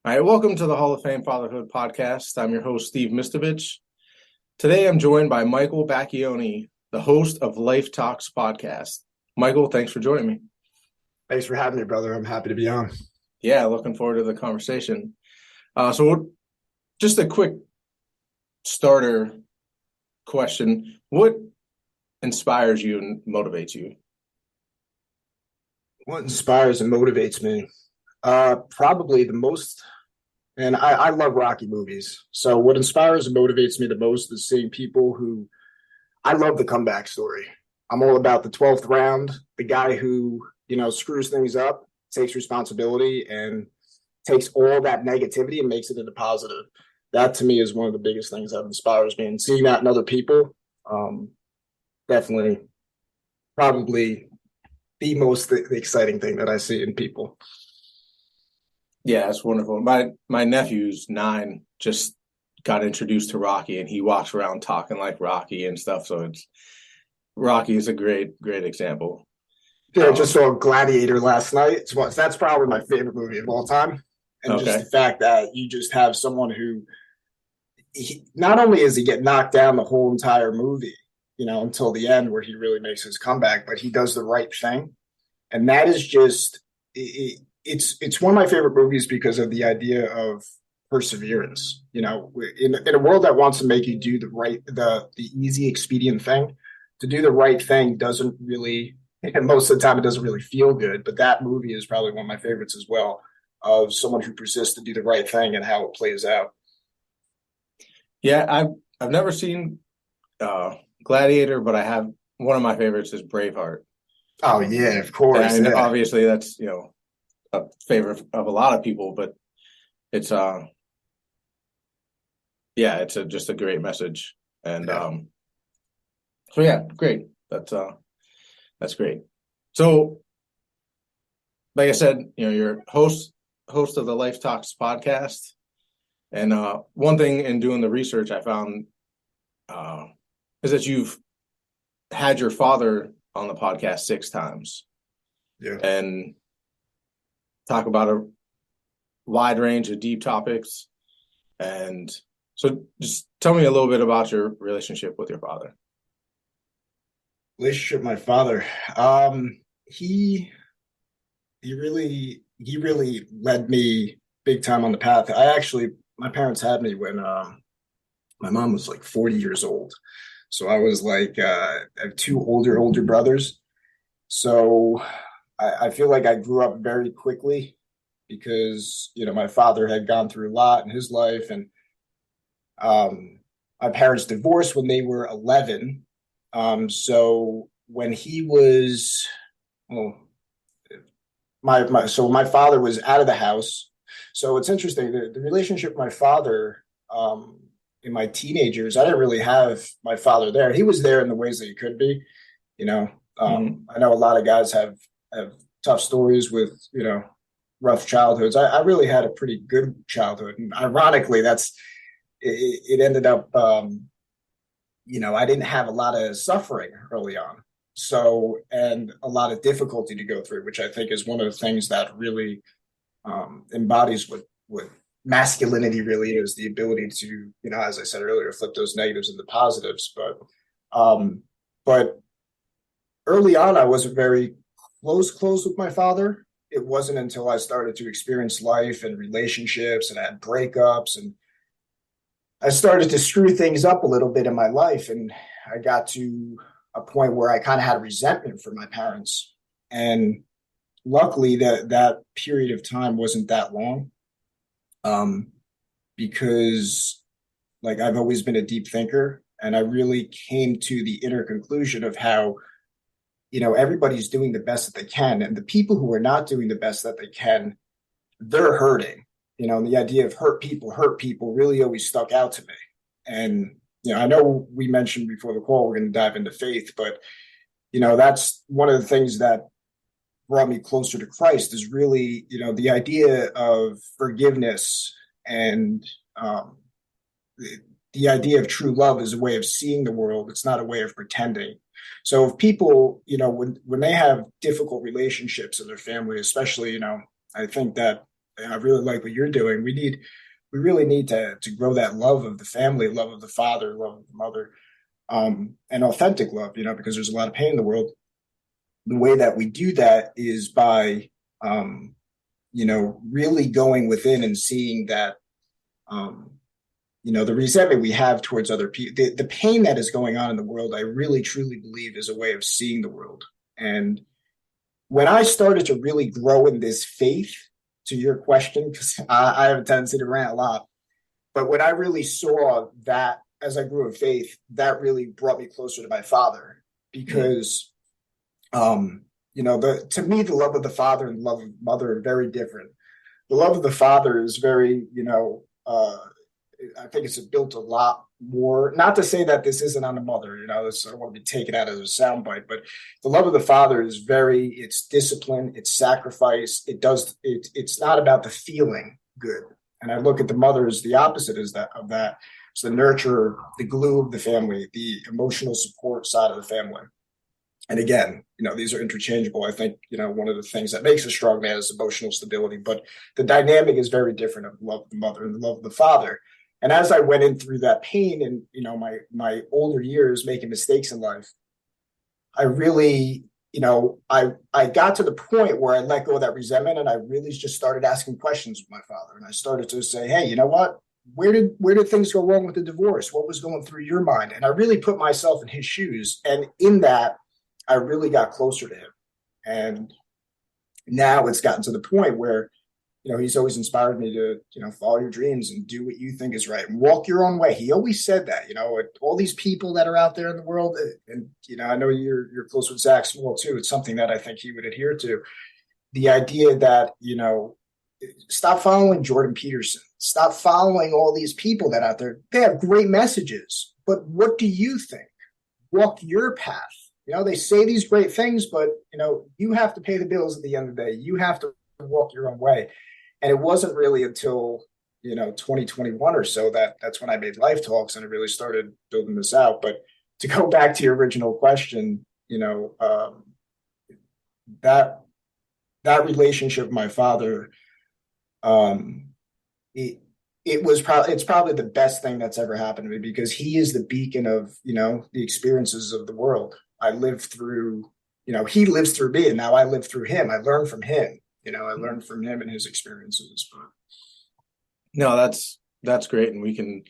All right, welcome to the Hall of Fame Fatherhood podcast. I'm your host, Steve Mistovich. Today, I'm joined by Michael Bacchioni, the host of Life Talks podcast. Michael, thanks for joining me. Thanks for having me, brother. I'm happy to be on. Yeah, looking forward to the conversation. Just a quick starter question. What inspires you and motivates you? What inspires and motivates me? Probably the most, and I love Rocky movies. So what inspires and motivates me the most is seeing people who, I love the comeback story. I'm all about the 12th round, the guy who, screws things up, takes responsibility, and takes all that negativity and makes it into positive. That to me is one of the biggest things that inspires me. And seeing that in other people, definitely, probably the most exciting thing that I see in people. Yeah, it's wonderful. My nephew's 9, just got introduced to Rocky, and he walks around talking like Rocky and stuff. So Rocky is a great example. Yeah, I just saw Gladiator last night. That's probably my favorite movie of all time. And just the fact that you just have someone who, not only does he get knocked down the whole entire movie, until the end where he really makes his comeback, but he does the right thing. And that is just, it's one of my favorite movies because of the idea of perseverance. In a world that wants to make you do the easy, expedient thing, to do the right thing doesn't really, and most of the time it doesn't really feel good. But that movie is probably one of my favorites as well, of someone who persists to do the right thing and how it plays out. Yeah, I've never seen Gladiator, but I have one of my favorites is Braveheart. Oh yeah, of course. And yeah. obviously that's a favorite of a lot of people, but it's just a great message. And so yeah, great. That's great. So like I said, you're host of the Life Talks podcast. And one thing in doing the research I found is that you've had your father on the podcast 6 times. Yeah. And talk about a wide range of deep topics. And so just tell me a little bit about your relationship with your father. Relationship with my father. He really led me big time on the path. My parents had me when my mom was like 40 years old. So I was like, I have 2 older brothers. So I feel like I grew up very quickly because, my father had gone through a lot in his life. And my parents divorced when they were 11. So when he was, my father was out of the house. So it's interesting, the relationship with my father, in my teenage years, I didn't really have my father there. He was there in the ways that he could be, I know a lot of guys have tough stories with, rough childhoods. I really had a pretty good childhood. And ironically, it ended up, I didn't have a lot of suffering early on. So, and a lot of difficulty to go through, which I think is one of the things that really embodies what masculinity really is, the ability to, as I said earlier, flip those negatives into positives. But early on, I wasn't very close with my father. It wasn't until I started to experience life and relationships and had breakups, and I started to screw things up a little bit in my life. And I got to a point where I kind of had resentment for my parents. And luckily that period of time wasn't that long. Because like I've always been a deep thinker, and I really came to the inner conclusion of how, everybody's doing the best that they can. And the people who are not doing the best that they can, they're hurting, and the idea of hurt people really always stuck out to me. And, I know we mentioned before the call, we're going to dive into faith, but, that's one of the things that brought me closer to Christ is really, the idea of forgiveness and the idea of true love is a way of seeing the world. It's not a way of pretending. So if people, when they have difficult relationships in their family, especially, I think that and I really like what you're doing. We really need to grow that love of the family, love of the father, love of the mother, and authentic love, because there's a lot of pain in the world. The way that we do that is by, really going within and seeing that, um, the resentment we have towards other people, the pain that is going on in the world, I really truly believe is a way of seeing the world. And when I started to really grow in this faith, to your question, because I have a tendency to rant a lot, but when I really saw that as I grew in faith, that really brought me closer to my father because, to me, the love of the father and the love of the mother are very different. The love of the father is very, I think it's built a lot more. Not to say that this isn't on the mother, I don't want to be taken out as a soundbite, but the love of the father is it's discipline, it's sacrifice. It's not about the feeling good. And I look at the mother as the opposite of that. It's the nurturer, the glue of the family, the emotional support side of the family. And again, these are interchangeable. I think, one of the things that makes a strong man is emotional stability, but the dynamic is very different of the love of the mother and the love of the father. And as I went in through that pain and, my older years making mistakes in life, I really, I got to the point where I let go of that resentment and I really just started asking questions with my father. And I started to say, hey, you know what? Where did things go wrong with the divorce? What was going through your mind? And I really put myself in his shoes. And in that, I really got closer to him. And now it's gotten to the point where, he's always inspired me to, follow your dreams and do what you think is right and walk your own way. He always said that, all these people that are out there in the world. And, I know you're close with Zach Small too. It's something that I think he would adhere to. The idea that, stop following Jordan Peterson, stop following all these people that out there. They have great messages, but what do you think? Walk your path. They say these great things, but, you have to pay the bills at the end of the day. You have to walk your own way. And it wasn't really until, 2021 or so that's when I made Life Talks and I really started building this out. But to go back to your original question, that relationship with my father, it's probably the best thing that's ever happened to me because he is the beacon of, the experiences of the world. I lived through, he lives through me and now I live through him. I learned from him. I learned from him and his experiences. But no, that's great, and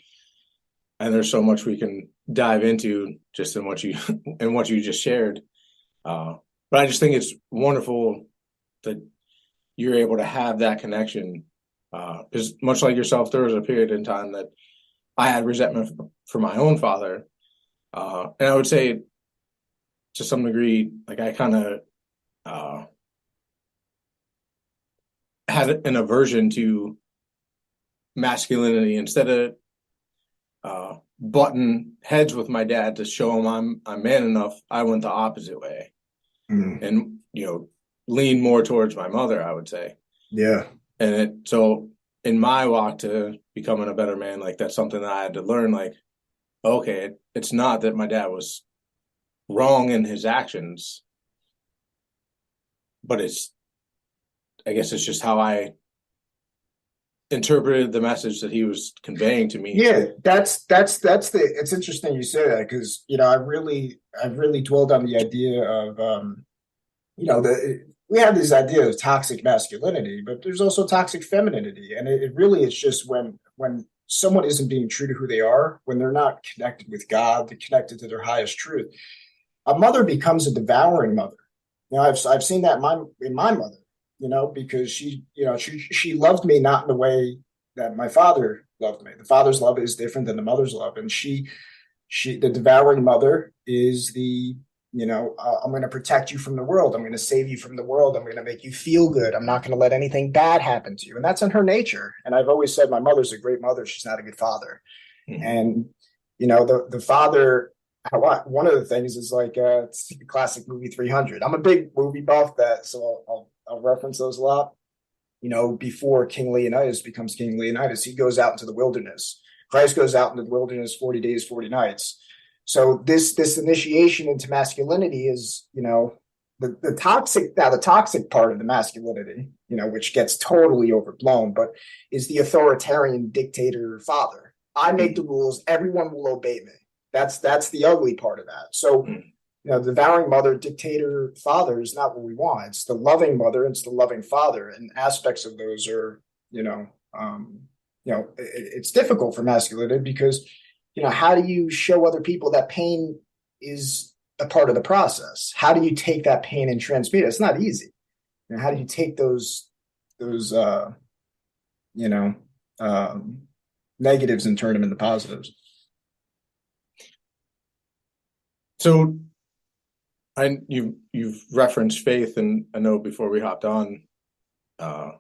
there's so much we can dive into just in what you just shared. But I just think it's wonderful that you're able to have that connection. Because much like yourself, there was a period in time that I had resentment for my own father, and I would say, to some degree, like I kind of had an aversion to masculinity. Instead of button heads with my dad to show him I'm man enough, I went the opposite way and lean more towards my mother, I would say. Yeah. And so in my walk to becoming a better man, like that's something that I had to learn. Like, okay, it's not that my dad was wrong in his actions, but I guess it's just how I interpreted the message that he was conveying to me. Yeah, it's interesting you say that because I've really dwelled on the idea of we have this idea of toxic masculinity, but there's also toxic femininity, and it really is just when someone isn't being true to who they are, when they're not connected with God, they're connected to their highest truth. A mother becomes a devouring mother. I've seen that in my mother. Because she loved me not in the way that my father loved me. The father's love is different than the mother's love. And the devouring mother is I'm going to protect you from the world. I'm going to save you from the world. I'm going to make you feel good. I'm not going to let anything bad happen to you. And that's in her nature. And I've always said my mother's a great mother. She's not a good father. Mm-hmm. And, the father, one of the things is like it's the classic movie 300. I'm a big movie buff so I'll reference those a lot. Before King Leonidas becomes King Leonidas, he goes out into the wilderness. Christ goes out into the wilderness 40 days, 40 nights. So this initiation into masculinity is, the toxic part of the masculinity, which gets totally overblown, but is the authoritarian dictator father. I make the rules, everyone will obey me. That's the ugly part of that. So, the devouring mother, dictator father is not what we want. It's the loving mother, it's the loving father, and aspects of those are, it's difficult for masculinity because, how do you show other people that pain is a part of the process? How do you take that pain and transmute it? It's not easy. How do you take those you know negatives and turn them into positives? So you've referenced faith, and I know before we hopped on, we were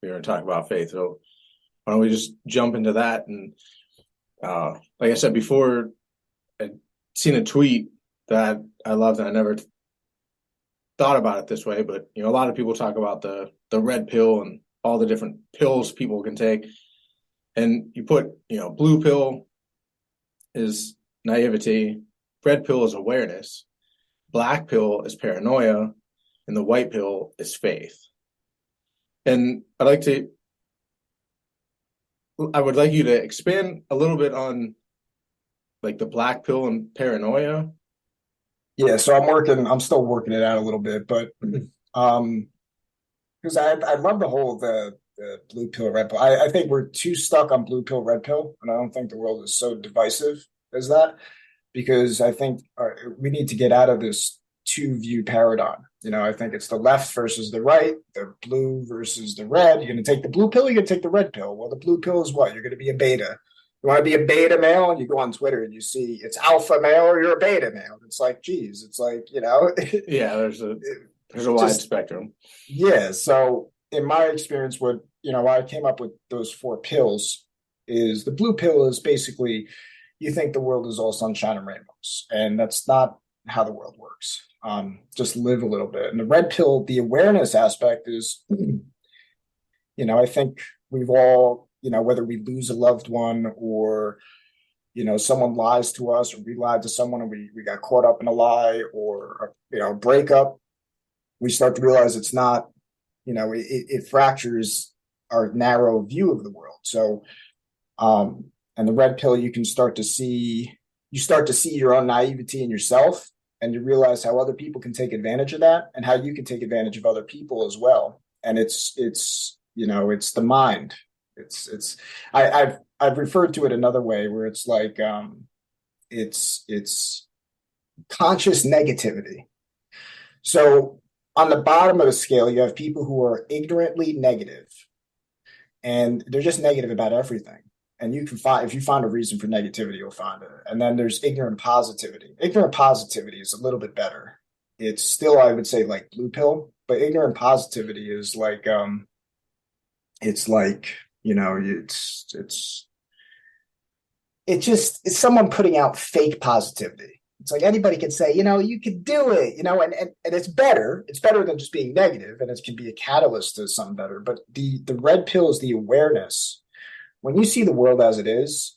going to talk about faith. So why don't we just jump into that? And like I said before, I'd seen a tweet that I loved, and I never thought about it this way, but a lot of people talk about the red pill and all the different pills people can take. And you put, blue pill is naivety, red pill is awareness, black pill is paranoia, and the white pill is faith. And I would like you to expand a little bit on like the black pill and paranoia. Yeah, so I'm still working it out a little bit, but because I love the blue pill, red pill. I think we're too stuck on blue pill, red pill, and I don't think the world is so divisive as that, because I think we need to get out of this two view paradigm. I think it's the left versus the right, the blue versus the red. You're going to take the blue pill, you're going to take the red pill. Well, the blue pill is what? You're going to be a beta. You want to be a beta male, and you go on Twitter and you see it's alpha male or you're a beta male. It's like, geez, it's like, Yeah, there's a wide spectrum. Yeah. So in my experience, what, why I came up with those four pills is the blue pill is basically you think the world is all sunshine and rainbows, and that's not how the world works. Just live a little bit. And the red pill, the awareness aspect is, I think we've all, whether we lose a loved one or, someone lies to us or we lied to someone and we got caught up in a lie or, a breakup, we start to realize it's not, it fractures our narrow view of the world. So, and the red pill, you start to see your own naivety in yourself, and you realize how other people can take advantage of that and how you can take advantage of other people as well. And it's the mind. I've referred to it another way where it's like, it's conscious negativity. So on the bottom of the scale, you have people who are ignorantly negative, and they're just negative about everything. And you can find, if you find a reason for negativity, you'll find it. And then there's ignorant positivity. Ignorant positivity is a little bit better. It's still, I would say, like blue pill, but ignorant positivity is like, it's like, it's someone putting out fake positivity. It's like anybody can say, you could do it, and it's better. It's better than just being negative, and it can be a catalyst to something better. But the red pill is the awareness. When you see the world as it is,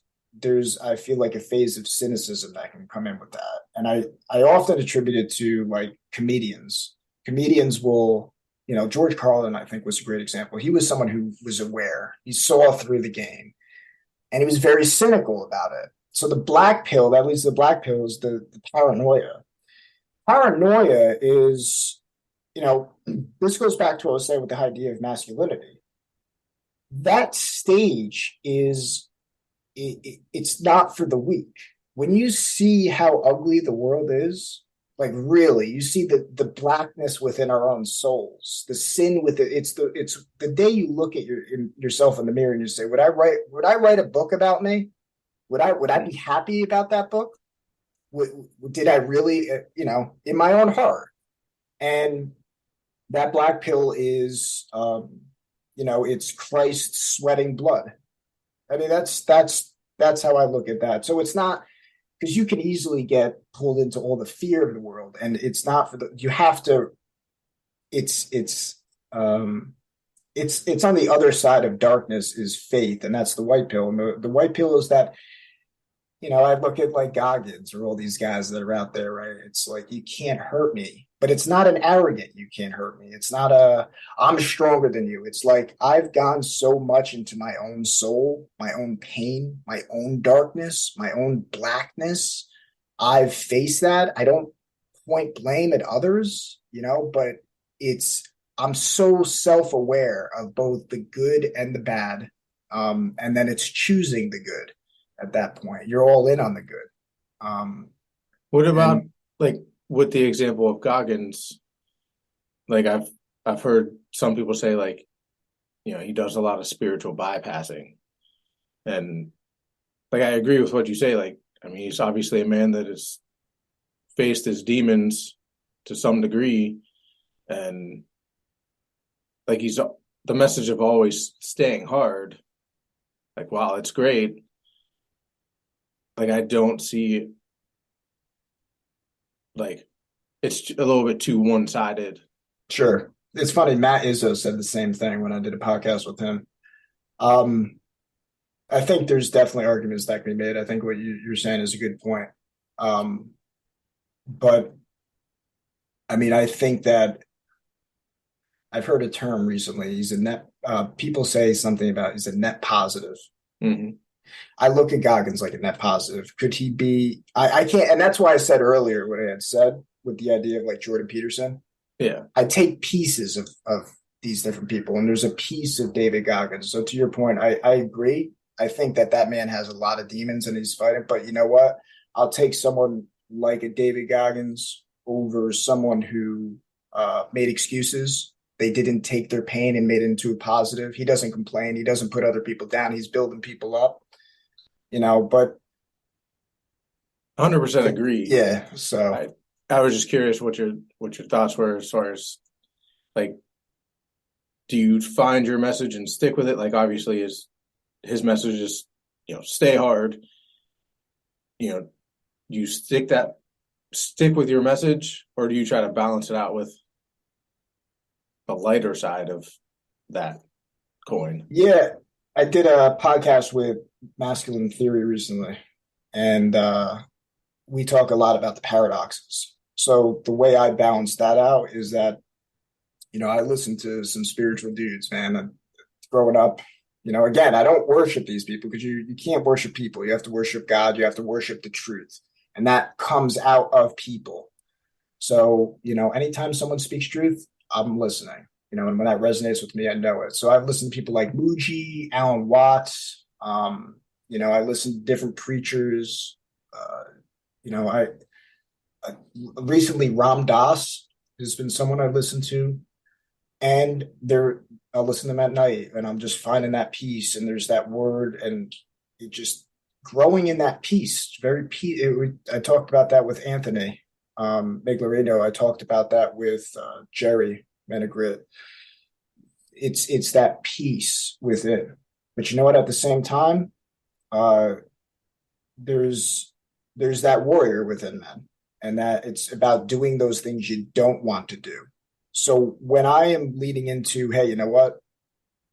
I feel like a phase of cynicism that can come in with that. And I often attribute it to like comedians. Comedians will, George Carlin, I think, was a great example. He was someone who was aware. He saw through the game, and he was very cynical about it. So the black pill, that leads to the black pill, is the paranoia. Paranoia is, this goes back to what I was saying with the idea of masculinity. That stage it's not for the weak. When you see how ugly the world is, like really, you see the blackness within our own souls, the sin with it. It's the day you look at yourself in the mirror and you say, would I write a book about me? Would I be happy about that book? Did I really, in my own heart? And that black pill is, it's Christ sweating blood. I mean, that's how I look at that. So it's not, because you can easily get pulled into all the fear of the world, and it's not you have to. It's on the other side of darkness is faith, and that's the white pill. And the white pill is that I look at like Goggins or all these guys that are out there, right? It's like, you can't hurt me, but it's not an arrogant, you can't hurt me. It's not a, I'm stronger than you. It's like, I've gone so much into my own soul, my own pain, my own darkness, my own blackness. I've faced that. I don't point blame at others, but it's, I'm so self aware of both the good and the bad. And then it's choosing the good at that point. You're all in on the good. What about And like with the example of Goggins? Like I've heard some people say like, he does a lot of spiritual bypassing. And like I agree with what you say. Like, I mean, he's obviously a man that has faced his demons to some degree. And like he's the message of always staying hard. Like, wow, it's great. Like I don't see like it's a little bit too one-sided. sure, it's funny. Matt Izzo said the same thing when I did a podcast with him. Um, I think there's definitely arguments that can be made. I think what you're saying is a good point. Um, but I mean, I think that I've heard a term recently. He's a net, people say something about he's a net positive. Mm-hmm. I look at Goggins like a net positive. Could he be? I can't, and that's why I said earlier what I had said with the idea of like Jordan Peterson. Yeah. I take pieces of these different people, and there's a piece of David Goggins. So to your point, I agree. I think that man has a lot of demons and he's fighting. But you know what? I'll take someone like a David Goggins over someone who made excuses. They didn't take their pain and made it into a positive. He doesn't complain. He doesn't put other people down. He's building people up. But 100% agree. yeah. So I was just curious what your thoughts were as far as like, do you find your message and stick with it? Like obviously his message is, stay hard. You stick with your message, or do you try to balance it out with the lighter side of that coin? yeah, I did a podcast with Masculine Theory recently, and we talk a lot about the paradoxes. So the way I balance that out is that, I listen to some spiritual dudes, man. And growing up, again, I don't worship these people because you can't worship people. You have to worship God. You have to worship the truth. And that comes out of people. So, anytime someone speaks truth, I'm listening. And when that resonates with me, I know it. So I've listened to people like Muji, Alan Watts. I listen to different preachers. I recently Ram Dass has been someone I listened to, and I'll listen to them at night, and I'm just finding that peace, and there's that word, and it just growing in that peace. Very peace. I talked about that with Anthony Miglarino. I talked about that with Jerry Menegrit. It's that peace within. But you know what? At the same time, uh, there's that warrior within them, and that it's about doing those things you don't want to do. So when I am leading into, hey, you know what?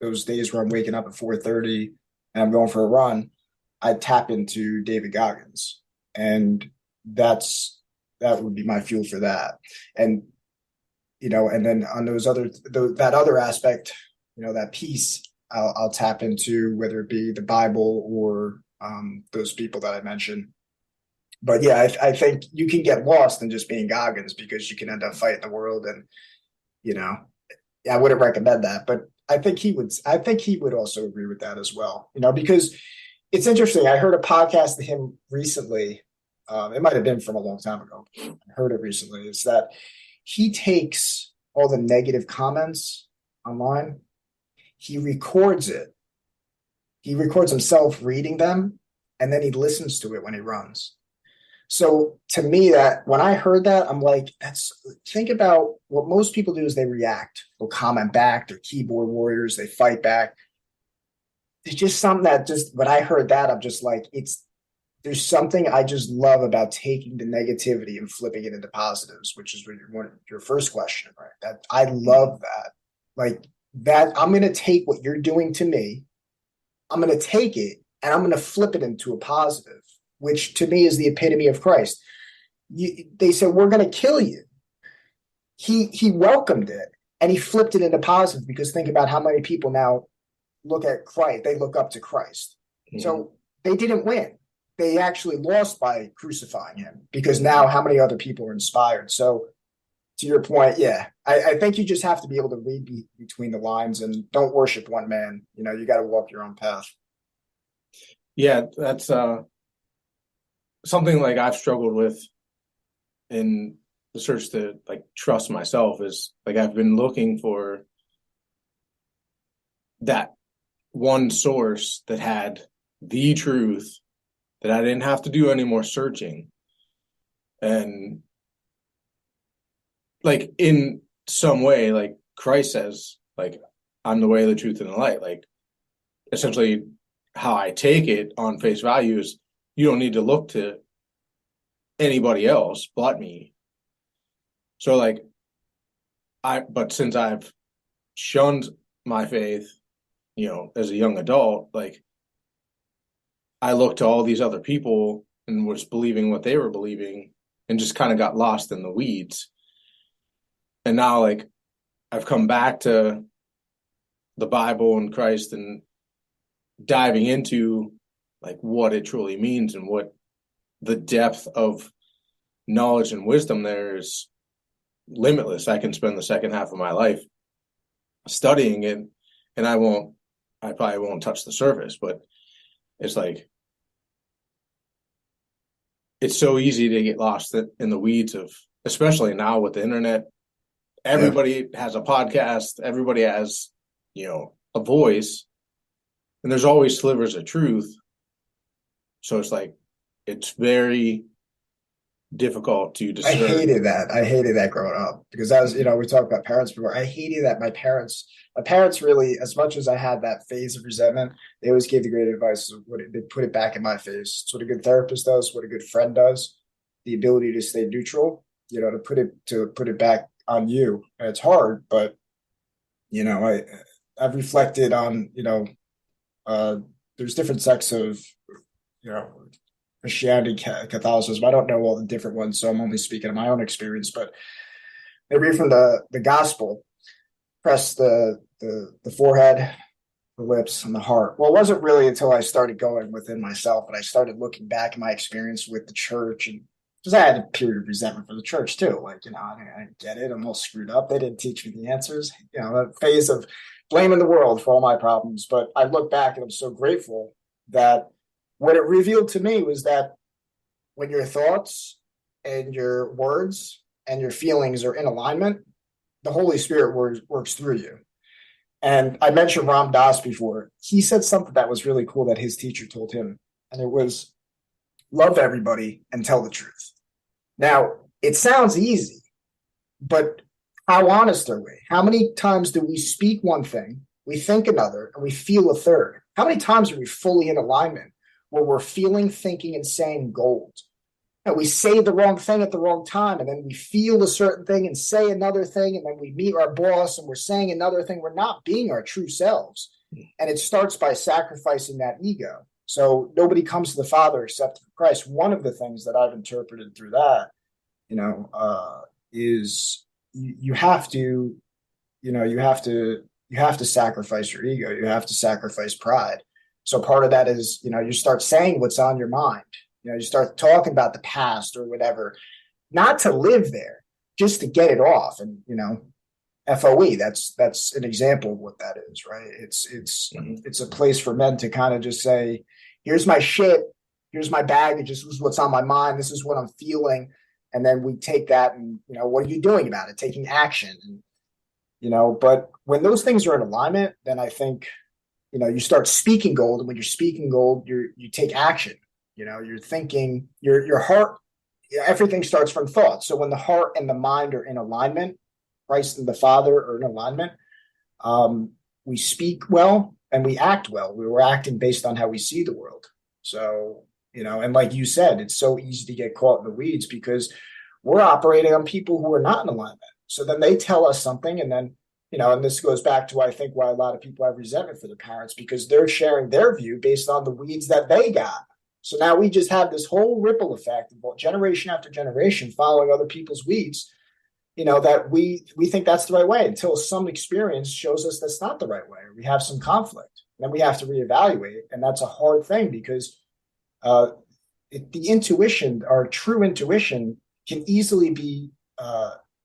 Those days where I'm waking up at 4:30 and I'm going for a run, I tap into David Goggins, and that would be my fuel for that. And and then on that other aspect, that piece, I'll tap into, whether it be the Bible or those people that I mentioned. But yeah, I think you can get lost in just being Goggins because you can end up fighting the world, and I wouldn't recommend that. But I think he would also agree with that as well. Because it's interesting. I heard a podcast of him recently. It might have been from a long time ago. I heard it recently. Is that he takes all the negative comments online, he records it. He records himself reading them, and then he listens to it when he runs. So to me, that when I heard that, I'm like, think about what most people do is they react. They'll comment back. They're keyboard warriors. They fight back. It's just something that just when I heard that, I'm just like, there's something I just love about taking the negativity and flipping it into positives, which is your first question, right? That I love that. Like that, I'm going to take what you're doing to me. I'm going to take it and I'm going to flip it into a positive, which to me is the epitome of Christ. They said, we're going to kill you. He welcomed it, and he flipped it into positive, because think about how many people now look at Christ. They look up to Christ. Mm-hmm. So they didn't win. They actually lost by crucifying him, because now how many other people are inspired? So to your point, yeah, I think you just have to be able to read between the lines, and don't worship one man. You got to walk your own path. Yeah, that's something like I've struggled with in the search to like trust myself. Is like I've been looking for that one source that had the truth, that I didn't have to do any more searching. And like in some way, like Christ says, like, I'm the way, the truth, and the light. Like essentially how I take it on face value is you don't need to look to anybody else but me. So like but since I've shunned my faith, as a young adult, like I looked to all these other people and was believing what they were believing and just kind of got lost in the weeds. And now like I've come back to the Bible and Christ and diving into like what it truly means and what the depth of knowledge and wisdom there is limitless. I can spend the second half of my life studying it, and I probably won't touch the surface, but it's like, it's so easy to get lost in the weeds of, especially now with the internet, everybody has a podcast, everybody has, a voice, and there's always slivers of truth. So it's like, it's very difficult to discern. I hated that growing up, because that was, we talked about parents before. I hated that my parents really, as much as I had that phase of resentment, they always gave the great advice. They put it back in my face. It's what a good therapist does, what a good friend does. The ability to stay neutral, to put it back on you. And it's hard, but I've reflected on, there's different sects of, Christianity, Catholicism. I don't know all the different ones, so I'm only speaking of my own experience. But they read from the gospel, press the forehead, the lips, and the heart. Well, it wasn't really until I started going within myself and I started looking back at my experience with the church, and because I had a period of resentment for the church too. Like, I didn't get it. I'm all screwed up. They didn't teach me the answers. That phase of blaming the world for all my problems. But I look back and I'm so grateful that what it revealed to me was that when your thoughts and your words and your feelings are in alignment, the Holy Spirit works through you. And I mentioned Ram Dass before. He said something that was really cool that his teacher told him, and it was, love everybody and tell the truth. Now, it sounds easy, but how honest are we? How many times do we speak one thing, we think another, and we feel a third? How many times are we fully in alignment where we're feeling, thinking, and saying gold? And we say the wrong thing at the wrong time, and then we feel a certain thing and say another thing, and then we meet our boss and we're saying another thing. We're not being our true selves. And it starts by sacrificing that ego. So nobody comes to the Father except through Christ. One of the things that I've interpreted through that, is you have to sacrifice your ego. You have to sacrifice pride. So part of that is, you start saying what's on your mind. You start talking about the past or whatever, not to live there, just to get it off. And, FOE, that's an example of what that is, right? It's a place for men to kind of just say, here's my shit, here's my baggage, this is what's on my mind, this is what I'm feeling. And then we take that and, what are you doing about it? Taking action. And, but when those things are in alignment, then I think, you start speaking gold. And when you're speaking gold, you take action. You're thinking, your heart, everything starts from thought. So when the heart and the mind are in alignment, Christ and the Father are in alignment, we speak well and we act well. We were acting based on how we see the world. So, and like you said, it's so easy to get caught in the weeds because we're operating on people who are not in alignment. So then they tell us something, and then, and this goes back to, I think, why a lot of people have resentment for the parents, because they're sharing their view based on the weeds that they got. So now we just have this whole ripple effect of generation after generation following other people's weeds, that we think that's the right way until some experience shows us that's not the right way. We have some conflict. Then we have to reevaluate. And that's a hard thing because the intuition, our true intuition, can easily be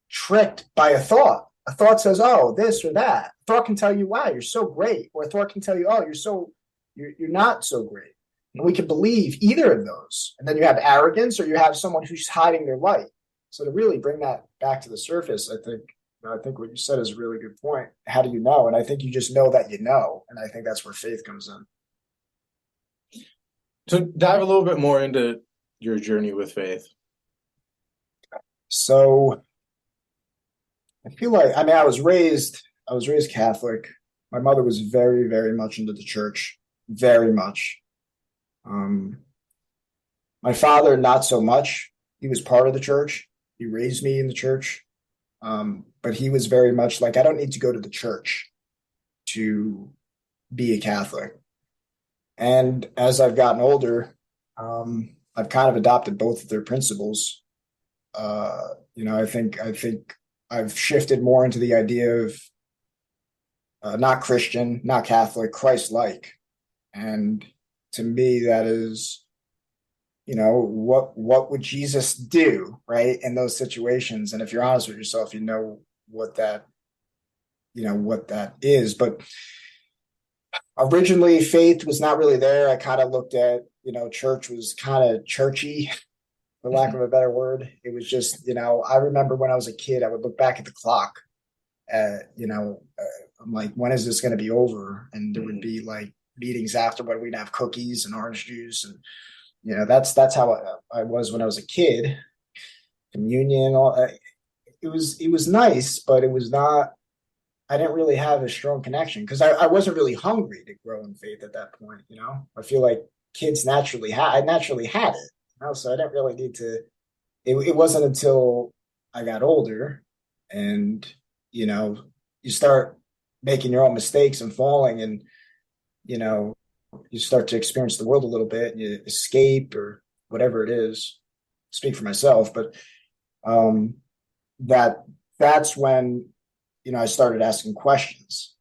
tricked by a thought. A thought says, "Oh, this or that." A thought can tell you, "Wow, you're so great," or a thought can tell you, "Oh, you're not so great." And we can believe either of those. And then you have arrogance, or you have someone who's hiding their light. So to really bring that back to the surface, I think what you said is a really good point. How do you know? And I think you just know that you know. And I think that's where faith comes in. So dive a little bit more into your journey with faith. So I feel like, I was raised Catholic. My mother was very, very much into the church, very much. My father, not so much. He was part of the church. He raised me in the church. But he was very much like, I don't need to go to the church to be a Catholic. And as I've gotten older, I've kind of adopted both of their principles. I think I've shifted more into the idea of not Christian, not Catholic, Christ-like. And to me, that is, what would Jesus do, right, in those situations? And if you're honest with yourself, you know what that is. But originally, faith was not really there. I kind of looked at, church was kind of churchy, for lack of a better word. It was just, I remember when I was a kid, I would look back at the clock. I'm like, when is this going to be over? And there would be like meetings after when we'd have cookies and orange juice, and that's how I was when I was a kid. Communion, it was nice, but it was not. I didn't really have a strong connection because I wasn't really hungry to grow in faith at that point. I feel like kids I naturally had it. So I didn't really need to. It wasn't until I got older, and you start making your own mistakes and falling, and you start to experience the world a little bit, and you escape or whatever it is. Speak for myself, but that's when I started asking questions.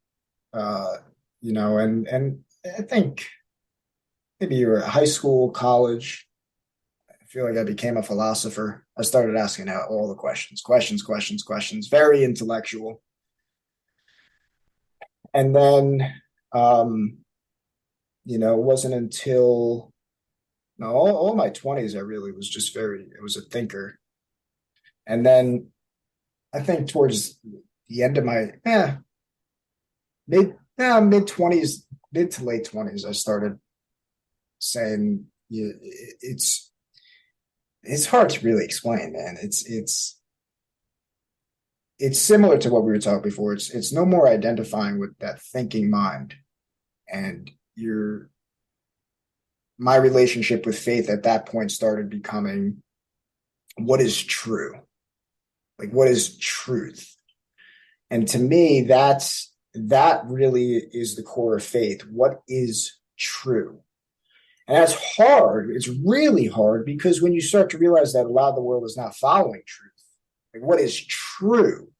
And I think maybe you were at high school, college. I feel like I became a philosopher. I started asking out all the questions, very intellectual. And then, it wasn't until no, all my 20s, I really was just I was a thinker. And then I think towards the end of my mid 20s, mid to late 20s, I started saying, yeah, it's hard to really explain, man. It's similar to what we were talking before. It's no more identifying with that thinking mind, and my relationship with faith at that point started becoming, what is true? Like, what is truth? And to me, that really is the core of faith. What is true? And that's hard. It's really hard because when you start to realize that a lot of the world is not following truth, like what is true?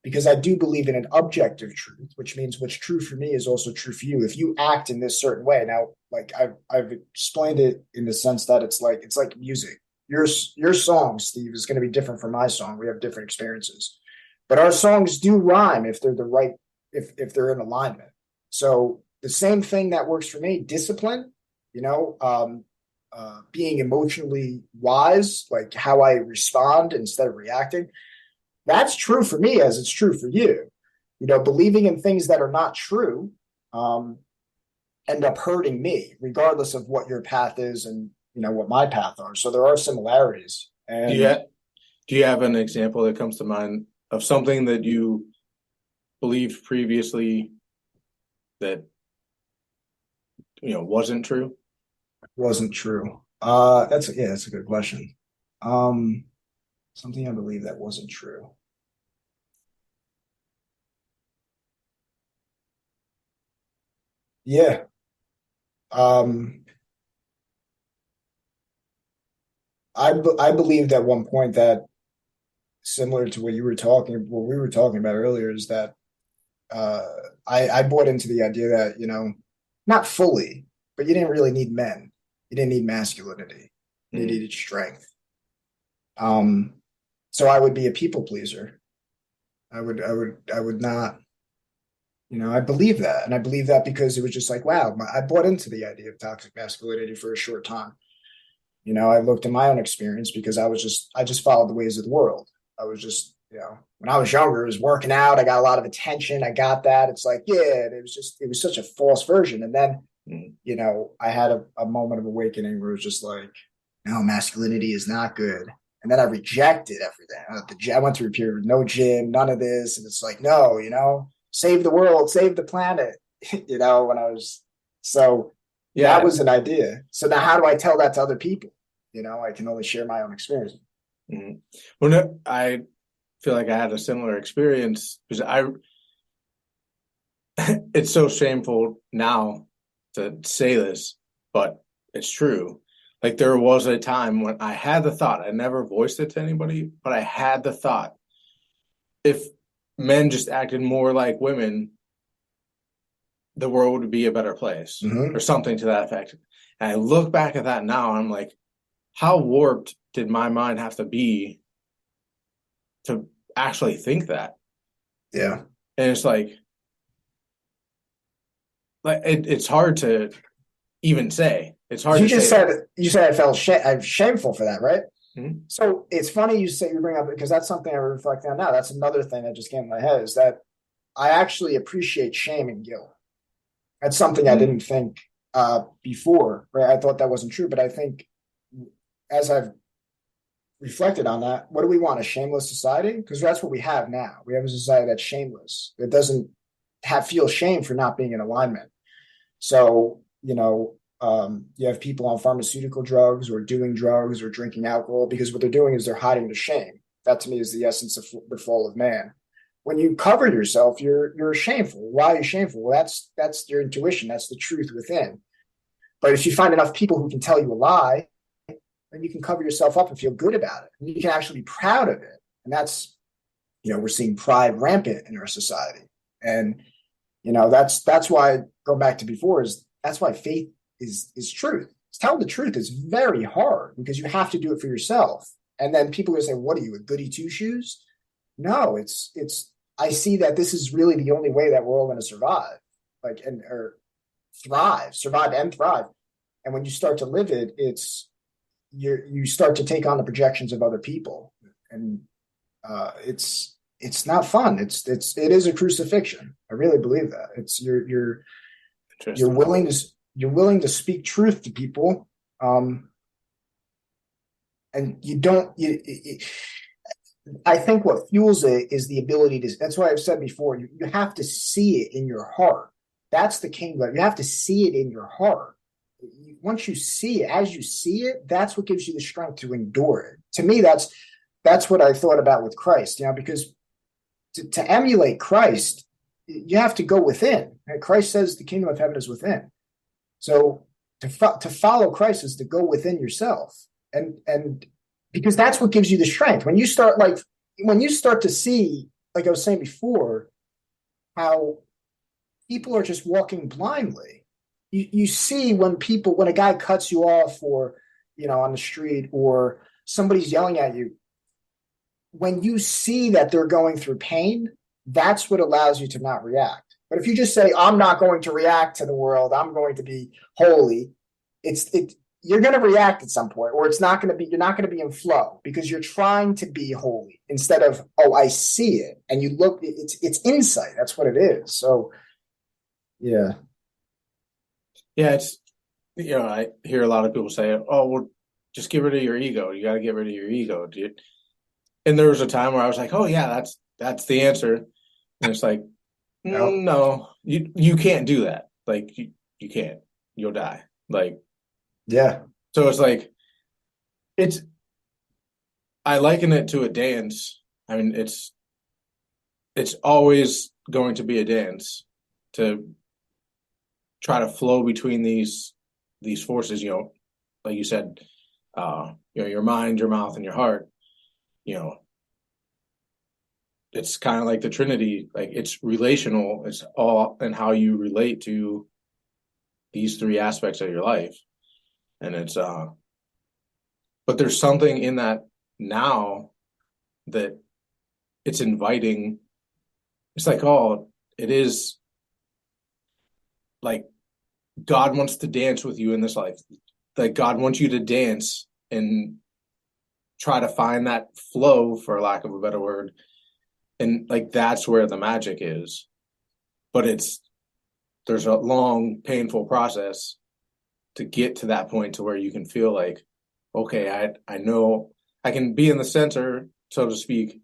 Because I do believe in an objective truth, which means what's true for me is also true for you. If you act in this certain way, now, like I've explained it in the sense that it's like music. Your song, Steve, is going to be different from my song. We have different experiences, but our songs do rhyme if they're the right, if they're in alignment. So the same thing that works for me, discipline, being emotionally wise, like how I respond instead of reacting. That's true for me as it's true for you. Believing in things that are not true end up hurting me, regardless of what your path is and what my path are. So there are similarities. And do you have an example that comes to mind of something that you believed previously that wasn't true? Wasn't true. That's a good question. Something I believe that wasn't true. Yeah. I believed at one point that, similar to what we were talking about earlier, is that uh, I bought into the idea that, not fully, but you didn't really need men. You didn't need masculinity. You Mm, needed strength. Um, so I would be a people pleaser. I would not, I believe that. And I believe that because it was just like, wow, I bought into the idea of toxic masculinity for a short time. I looked at my own experience because I just followed the ways of the world. I was just, when I was younger, it was working out. I got a lot of attention. I got that. It's like, yeah, it was such a false version. And then, mm. I had a moment of awakening where it was just like, no, masculinity is not good. And then I rejected everything. I went through a period with no gym, none of this. And it's like, no, save the world, save the planet, when I was, so that Yeah. was an idea. So now how do I tell that to other people? I can only share my own experience. Mm. Well, no, I feel like I had a similar experience because it's so shameful now to say this, but it's true. Like there was a time when I had the thought, I never voiced it to anybody, but I had the thought, if men just acted more like women, the world would be a better place or Mm-hmm. something to that effect. And I look back at that now and I'm like, how warped did my mind have to be to actually think that? Yeah. And it's like it's hard to even say. It's hard You to just say that. said you said I felt shameful for that, right? Mhm. So it's funny you bring up because that's something I reflect on now. That's another thing that just came to my head is that I actually appreciate shame and guilt. That's something I Mm. didn't think before, right? I thought that wasn't true, but I think as I've reflected on that, what do we want? A shameless society? Because that's what we have now. We have a society that's shameless. It doesn't feel shame for not being in alignment. So, you have people on pharmaceutical drugs or doing drugs or drinking alcohol because what they're doing is they're hiding the shame. That to me is the essence of the fall of man. When you cover yourself, you're shameful. Why are you shameful? Well, that's your intuition. That's the truth within. But if you find enough people who can tell you a lie, then you can cover yourself up and feel good about it. And you can actually be proud of it. And that's, we're seeing pride rampant in our society. And that's why going back to before is that's why faith is truth. Telling the truth is very hard because you have to do it for yourself. And then people are going to say, "What are you, a goody two shoes?" No, it's. I see that this is really the only way that we're all going to survive, like and or survive and thrive. And when you start to live it, you start to take on the projections of other people, and it's not fun. It is a crucifixion. I really believe that. It's you're Interesting. willing to you're willing to speak truth to people, um, and you don't. I think what fuels it is the ability to. That's why I've said before. You have to see it in your heart. That's the kingdom. You have to see it in your heart. Once you see it, as you see it, that's what gives you the strength to endure it. To me, that's what I thought about with Christ. Because to emulate Christ, you have to go within. Right? Christ says the kingdom of heaven is within. So to follow Christ is to go within yourself, and because that's what gives you the strength. When you start to see, like I was saying before, how people are just walking blindly. You see when a guy cuts you off or on the street or somebody's yelling at you, when you see that they're going through pain, that's what allows you to not react. But if you just say, I'm not going to react to the world, I'm going to be holy, you're going to react at some point, or you're not going to be in flow because you're trying to be holy instead of, oh, I see it. And you look, it's insight. That's what it is. So yeah. Yeah, I hear a lot of people say, "Oh, well, just get rid of your ego. You got to get rid of your ego, dude." And there was a time where I was like, "Oh yeah, that's the answer." And it's like, No. no, you can't do that. Like you can't. You'll die. Like Yeah. so, it's like it's. I liken it to a dance. I mean, it's always going to be a dance to try to flow between these forces. Like you said, your mind, your mouth, and your heart, you know, it's kind of like the Trinity, like it's relational. It's all in how you relate to these three aspects of your life. And but there's something in that now that it's inviting. It's like, oh, it is like God wants to dance with you in this life. Like God wants you to dance and try to find that flow, for lack of a better word. And like that's where the magic is. But there's a long, painful process to get to that point to where you can feel like, okay, I know I can be in the center, so to speak,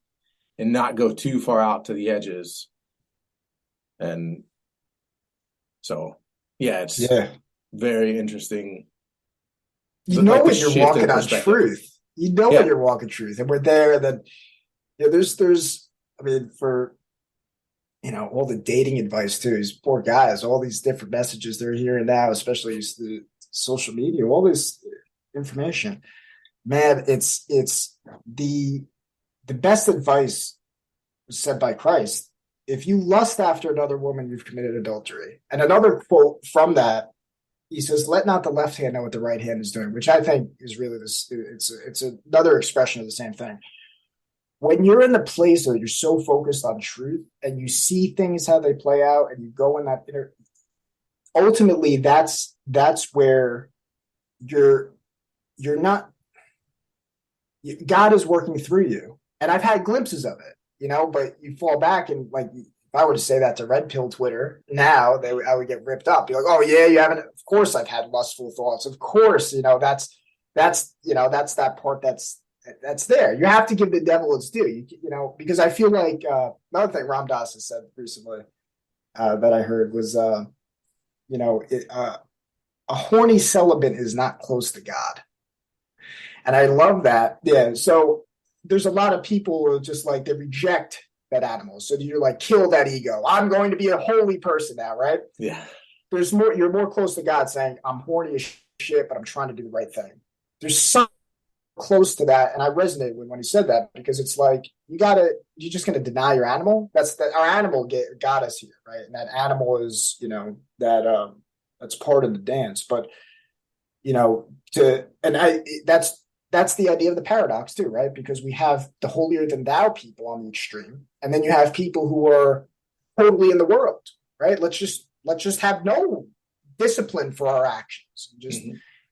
and not go too far out to the edges. And so, yeah, it's Yeah. very interesting. You know Like the when you're shift in walking on perspective. truth. You know when Yeah. you're walking truth. And we're there, and then there's I mean, for all the dating advice too, these poor guys, all these different messages they're hearing now, especially the social media, all this information. Man, it's the best advice was said by Christ. If you lust after another woman, you've committed adultery. And another quote from that, he says, "Let not the left hand know what the right hand is doing," which I think is really this. It's another expression of the same thing. When you're in the place where you're so focused on truth and you see things how they play out, and you go in that inner, ultimately that's where you're not. God is working through you, and I've had glimpses of it, but you fall back and like if I were to say that to red pill Twitter now, I would get ripped up. Be like, oh yeah, you haven't. Of course, I've had lustful thoughts. Of course, that's that part that's there. You have to give the devil its due. Because I feel like another thing Ram Dass has said recently that I heard was, a horny celibate is not close to God, and I love that. Yeah, so there's a lot of people who are just like they reject that animal. So you're like, kill that ego. I'm going to be a holy person now, right? Yeah. There's more. You're more close to God, saying I'm horny as shit, but I'm trying to do the right thing. There's some close to that, and I resonated with when he said that because it's like you're just gonna deny your animal. That's that our animal got us here, right? And that animal is that's part of the dance. But that's the idea of the paradox too, right? Because we have the holier than thou people on the extreme, and then you have people who are totally in the world, right? Let's just have no discipline for our actions, and just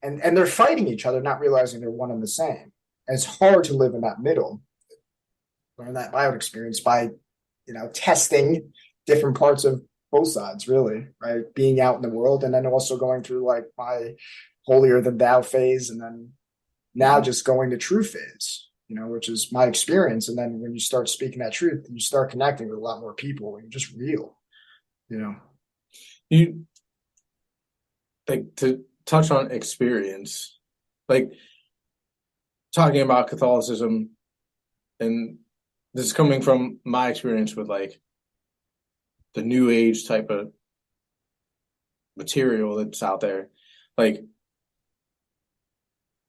and they're fighting each other, not realizing they're one and the same. And it's hard to live in that middle. Learn that by own experience by testing different parts of both sides, really, right? Being out in the world, and then also going through like my holier than thou phase, and then now just going to true phase, which is my experience. And then when you start speaking that truth, you start connecting with a lot more people, and you're just real, You like to touch on experience, like talking about Catholicism, and this is coming from my experience with like the new age type of material that's out there. Like,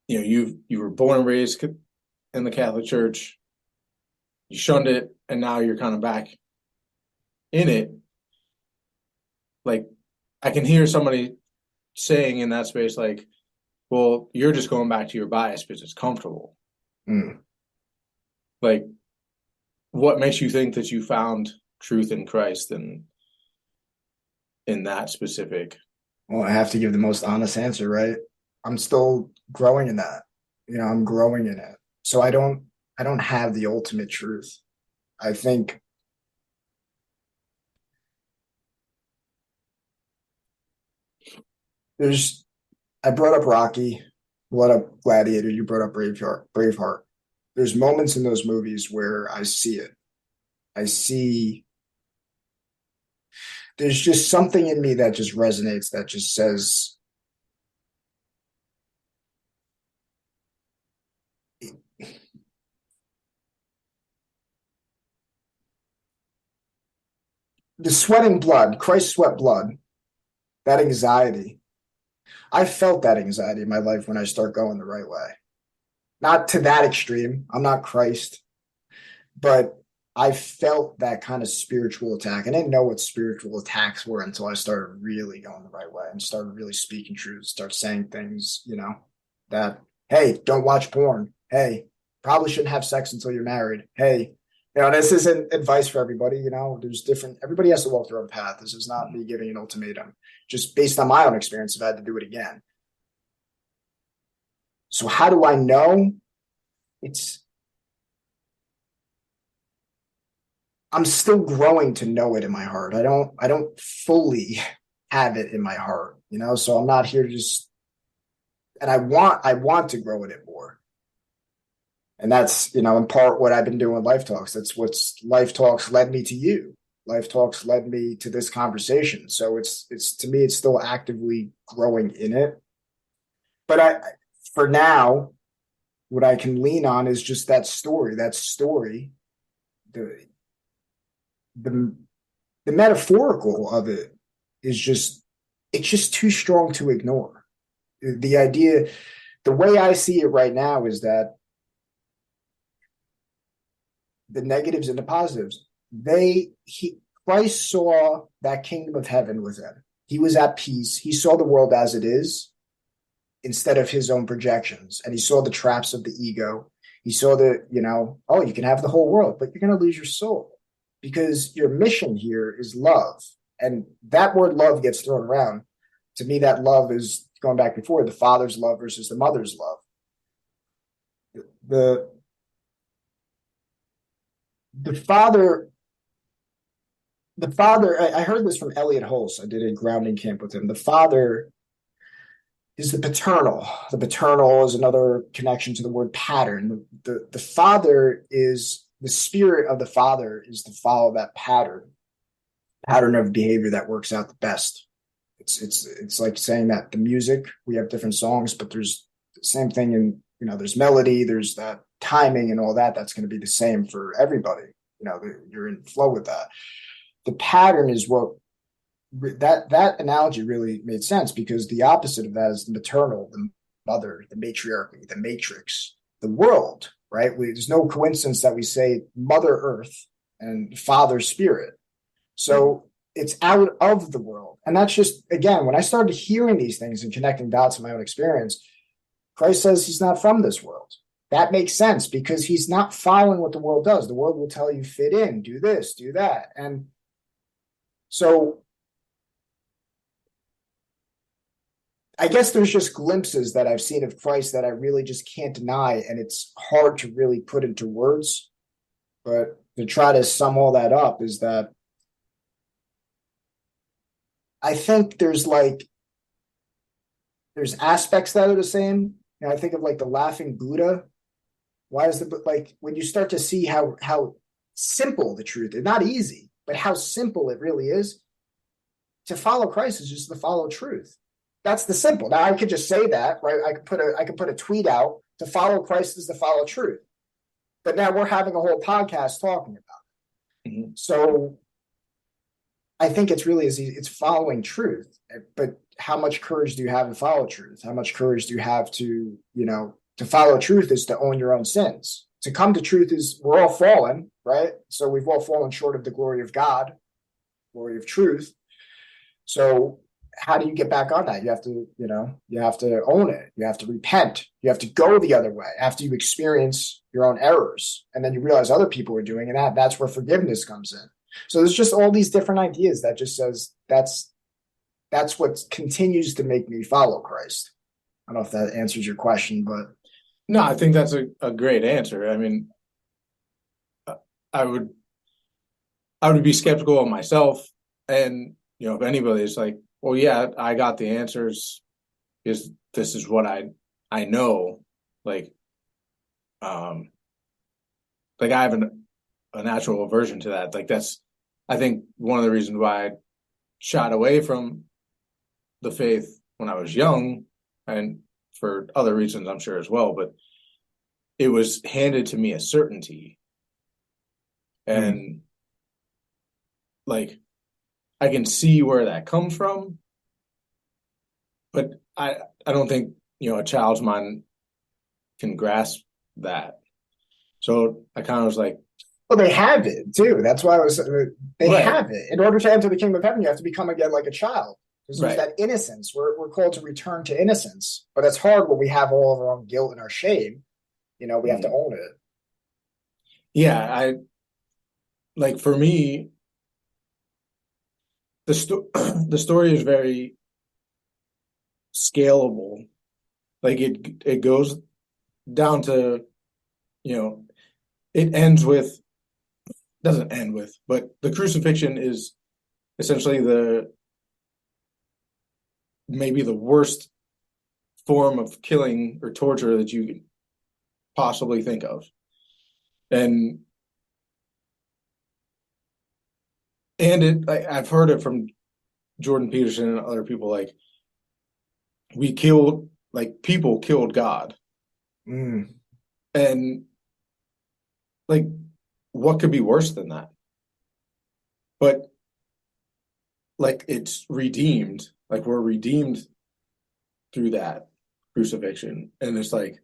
you were born and raised in the Catholic Church, you shunned it, and now you're kind of back in it. Like, I can hear somebody saying in that space, like, well, you're just going back to your bias because it's comfortable. Like, what makes you think that you found truth in Christ and in that specific? Well, I have to give the most honest answer, right? I'm still growing in that. I'm growing in it. So I don't have the ultimate truth. I think I brought up Rocky, brought up Gladiator, you brought up Braveheart. There's moments in those movies where I see it. I see there's just something in me that just resonates, that just says the sweating blood, Christ sweat blood, that anxiety. I felt that anxiety in my life when I start going the right way. Not to that extreme. I'm not Christ, but I felt that kind of spiritual attack. I didn't know what spiritual attacks were until I started really going the right way and started really speaking truth, start saying things, that, hey, don't watch porn. Hey, probably shouldn't have sex until you're married. Hey, this isn't advice for everybody. Everybody has to walk their own path. This is not me giving an ultimatum. Just based on my own experience, I've had to do it again. So how do I know? I'm still growing to know it in my heart. I don't fully have it in my heart, so I'm not here to just, and I want to grow in it more. And that's, in part what I've been doing with Life Talks. That's what's Life Talks led me to you. Life Talks led me to this conversation. So it's to me, it's still actively growing in it. But for now, what I can lean on is just that story. The the the metaphorical of it is it's just too strong to ignore. The idea, the way I see it right now is that the negatives and the positives, Christ saw that kingdom of heaven within. He was at peace. He saw the world as it is instead of his own projections. And he saw the traps of the ego. He saw oh, you can have the whole world, but you're going to lose your soul because your mission here is love. And that word love gets thrown around. To me, that love is going back before the father's love versus the mother's love. The father, I heard this from Elliot Hulse. I did a grounding camp with him. The father is the paternal. The paternal is another connection to the word pattern. The father is the spirit of the father is to follow that pattern of behavior that works out the best. It's like saying that the music, we have different songs, but there's the same thing in, there's melody, there's that timing and all that. That's going to be the same for everybody. You're in flow with that. The pattern is what that analogy really made sense because the opposite of that is the maternal, the mother, the matriarchy, the matrix, the world, right? There's no coincidence that we say Mother Earth and Father Spirit. So it's out of the world. And that's just, again, when I started hearing these things and connecting dots in my own experience, Christ says he's not from this world. That makes sense because he's not following what the world does. The world will tell you fit in, do this, do that. And so I guess there's just glimpses that I've seen of Christ that I really just can't deny. And it's hard to really put into words. But to try to sum all that up is that I think there's aspects that are the same. I think of the laughing Buddha. Why is when you start to see how simple the truth is, not easy, but how simple it really is to follow Christ is just to follow truth. That's the simple. Now I could just say that, right? I could put a tweet out to follow Christ is to follow truth. But now we're having a whole podcast talking about it. Mm-hmm. So I think it's really easy. It's following truth. But how much courage do you have to follow truth? How much courage do you have to, to follow truth is to own your own sins. To come to truth is we're all fallen, right? So we've all fallen short of the glory of God, glory of truth. So how do you get back on that? You have to, you have to own it. You have to repent. You have to go the other way after you experience your own errors. And then you realize other people are doing it. That's where forgiveness comes in. So there's just all these different ideas that just says that's what continues to make me follow Christ. I don't know if that answers your question, but. No, I think that's a great answer. I mean, I would be skeptical of myself. And, if anybody's like, well, yeah, I got the answers because this is what I know. I have a natural aversion to that. That's, I think, one of the reasons why I shot away from the faith when I was young, and for other reasons, I'm sure as well, but it was handed to me as certainty. And I can see where that comes from, but I don't think, a child's mind can grasp that. So I kind of was like, Well, they have it too. That's why I was. They right, have it. In order to enter the kingdom of heaven, you have to become again like a child. Because there's right. that innocence. We're called to return to innocence, but it's hard when we have all of our own guilt and our shame. We have to Mm. own it. Yeah, I like for me, the story is very scalable. Like it goes down to, you know, it ends with doesn't end with, but the crucifixion is essentially the maybe the worst form of killing or torture that you could possibly think of. And I've heard it from Jordan Peterson and other people like we killed like people killed God. Mm. And like what could be worse than that? But like it's redeemed. Like we're redeemed through that crucifixion. And it's like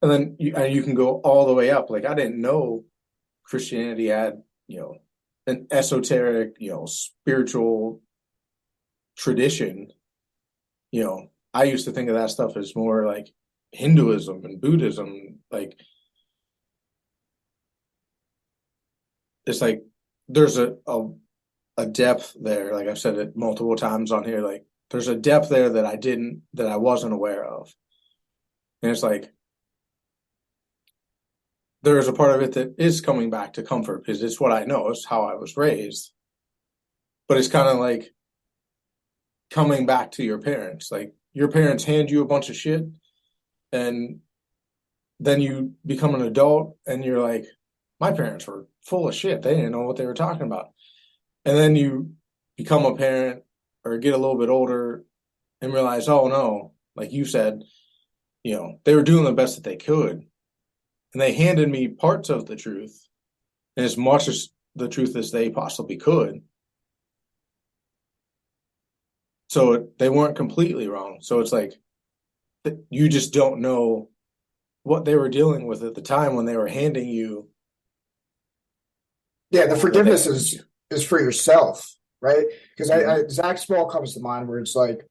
and then you can go all the way up. Like I didn't know Christianity had, an esoteric, spiritual tradition. I used to think of that stuff as more like Hinduism and Buddhism. Like it's like there's a depth there. Like I've said it multiple times on here. Like there's a depth there that I wasn't aware of. And it's like there's a part of it that is coming back to comfort because it's what I know. It's how I was raised. But it's kind of like coming back to your parents. Like your parents hand you a bunch of shit and then you become an adult and you're like, my parents were full of shit. They didn't know what they were talking about. And then you become a parent or get a little bit older and realize, oh no, like you said, they were doing the best that they could. And they handed me parts of the truth and as much as the truth as they possibly could. So they weren't completely wrong. So it's like you just don't know what they were dealing with at the time when they were handing you Yeah, the what they forgiveness handed is you. is for yourself, right? Because Mm-hmm. Zach Small comes to mind where it's like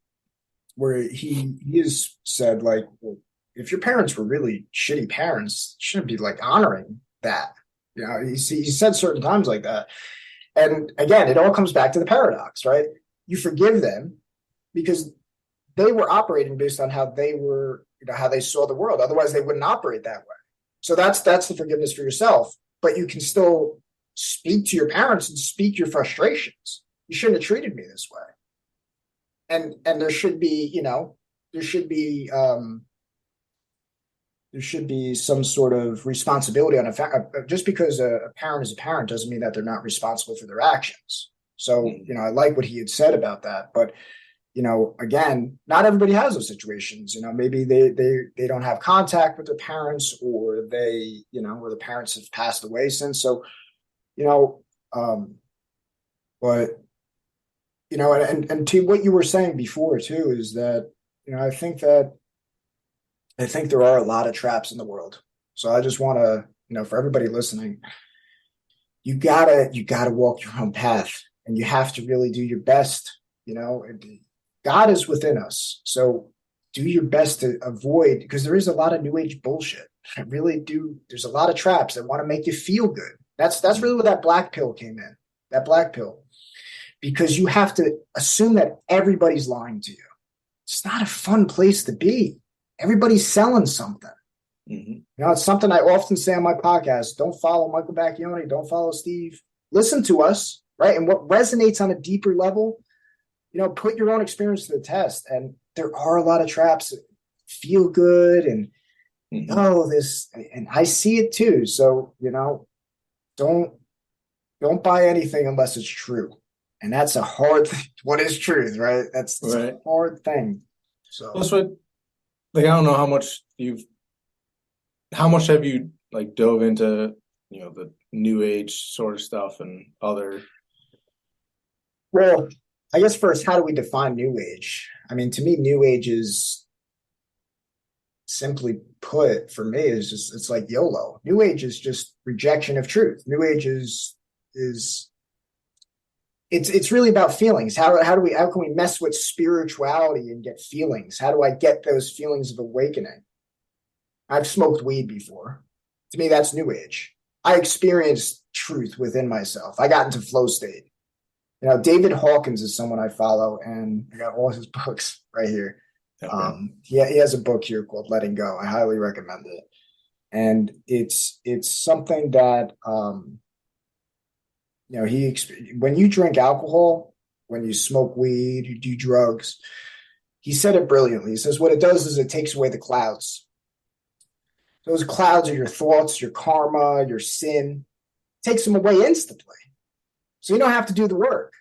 where he has said like, well, if your parents were really shitty parents, you shouldn't be like honoring that. He said certain times like that. And again, it all comes back to the paradox, right? You forgive them because they were operating based on how they were, how they saw the world. Otherwise, they wouldn't operate that way. So that's the forgiveness for yourself. But you can still speak to your parents and speak your frustrations. You shouldn't have treated me this way. And there should be, there should be there should be some sort of responsibility on just because a parent is a parent doesn't mean that they're not responsible for their actions. So, Mm-hmm. I like what he had said about that, but again, not everybody has those situations. Maybe they don't have contact with their parents, or or the parents have passed away since. So, you know, um, but and to what you were saying before too is that I think there are a lot of traps in the world. So I just want to, for everybody listening, you gotta walk your own path, and you have to really do your best. God is within us, so do your best to avoid, because there is a lot of new age bullshit. I really do. There's a lot of traps that want to make you feel good. That's really where that black pill came in. That black pill, because you have to assume that everybody's lying to you. It's not a fun place to be. Everybody's selling something. Mm-hmm. It's something I often say on my podcast. Don't follow Michael Bacchioni. Don't follow Steve. Listen to us, right? And what resonates on a deeper level, put your own experience to the test. And there are a lot of traps that feel good and, Mm-hmm. oh, this, and I see it too. So, don't, don't buy anything unless it's true. And that's a hard thing. What is truth, right? It's a Right. hard thing. So, That's what like I don't know how much have you like dove into, the new age sort of stuff and other well, I guess first, how do we define new age? I mean, to me, new age is simply put, for me, is just, it's like YOLO. New Age is just rejection of truth. New Age is it's really about feelings. How can we mess with spirituality and get feelings? How do I get those feelings of awakening? I've smoked weed before. To me, that's New Age. I experienced truth within myself. I got into flow state. David Hawkins is someone I follow, and I got all his books right here. Okay. He has a book here called Letting Go. I highly recommend it. And it's something that when you drink alcohol, when you smoke weed, you do drugs, he said it brilliantly. He says what it does is it takes away the clouds. Those clouds are your thoughts, your karma, your sin. It takes them away instantly. So you don't have to do the work,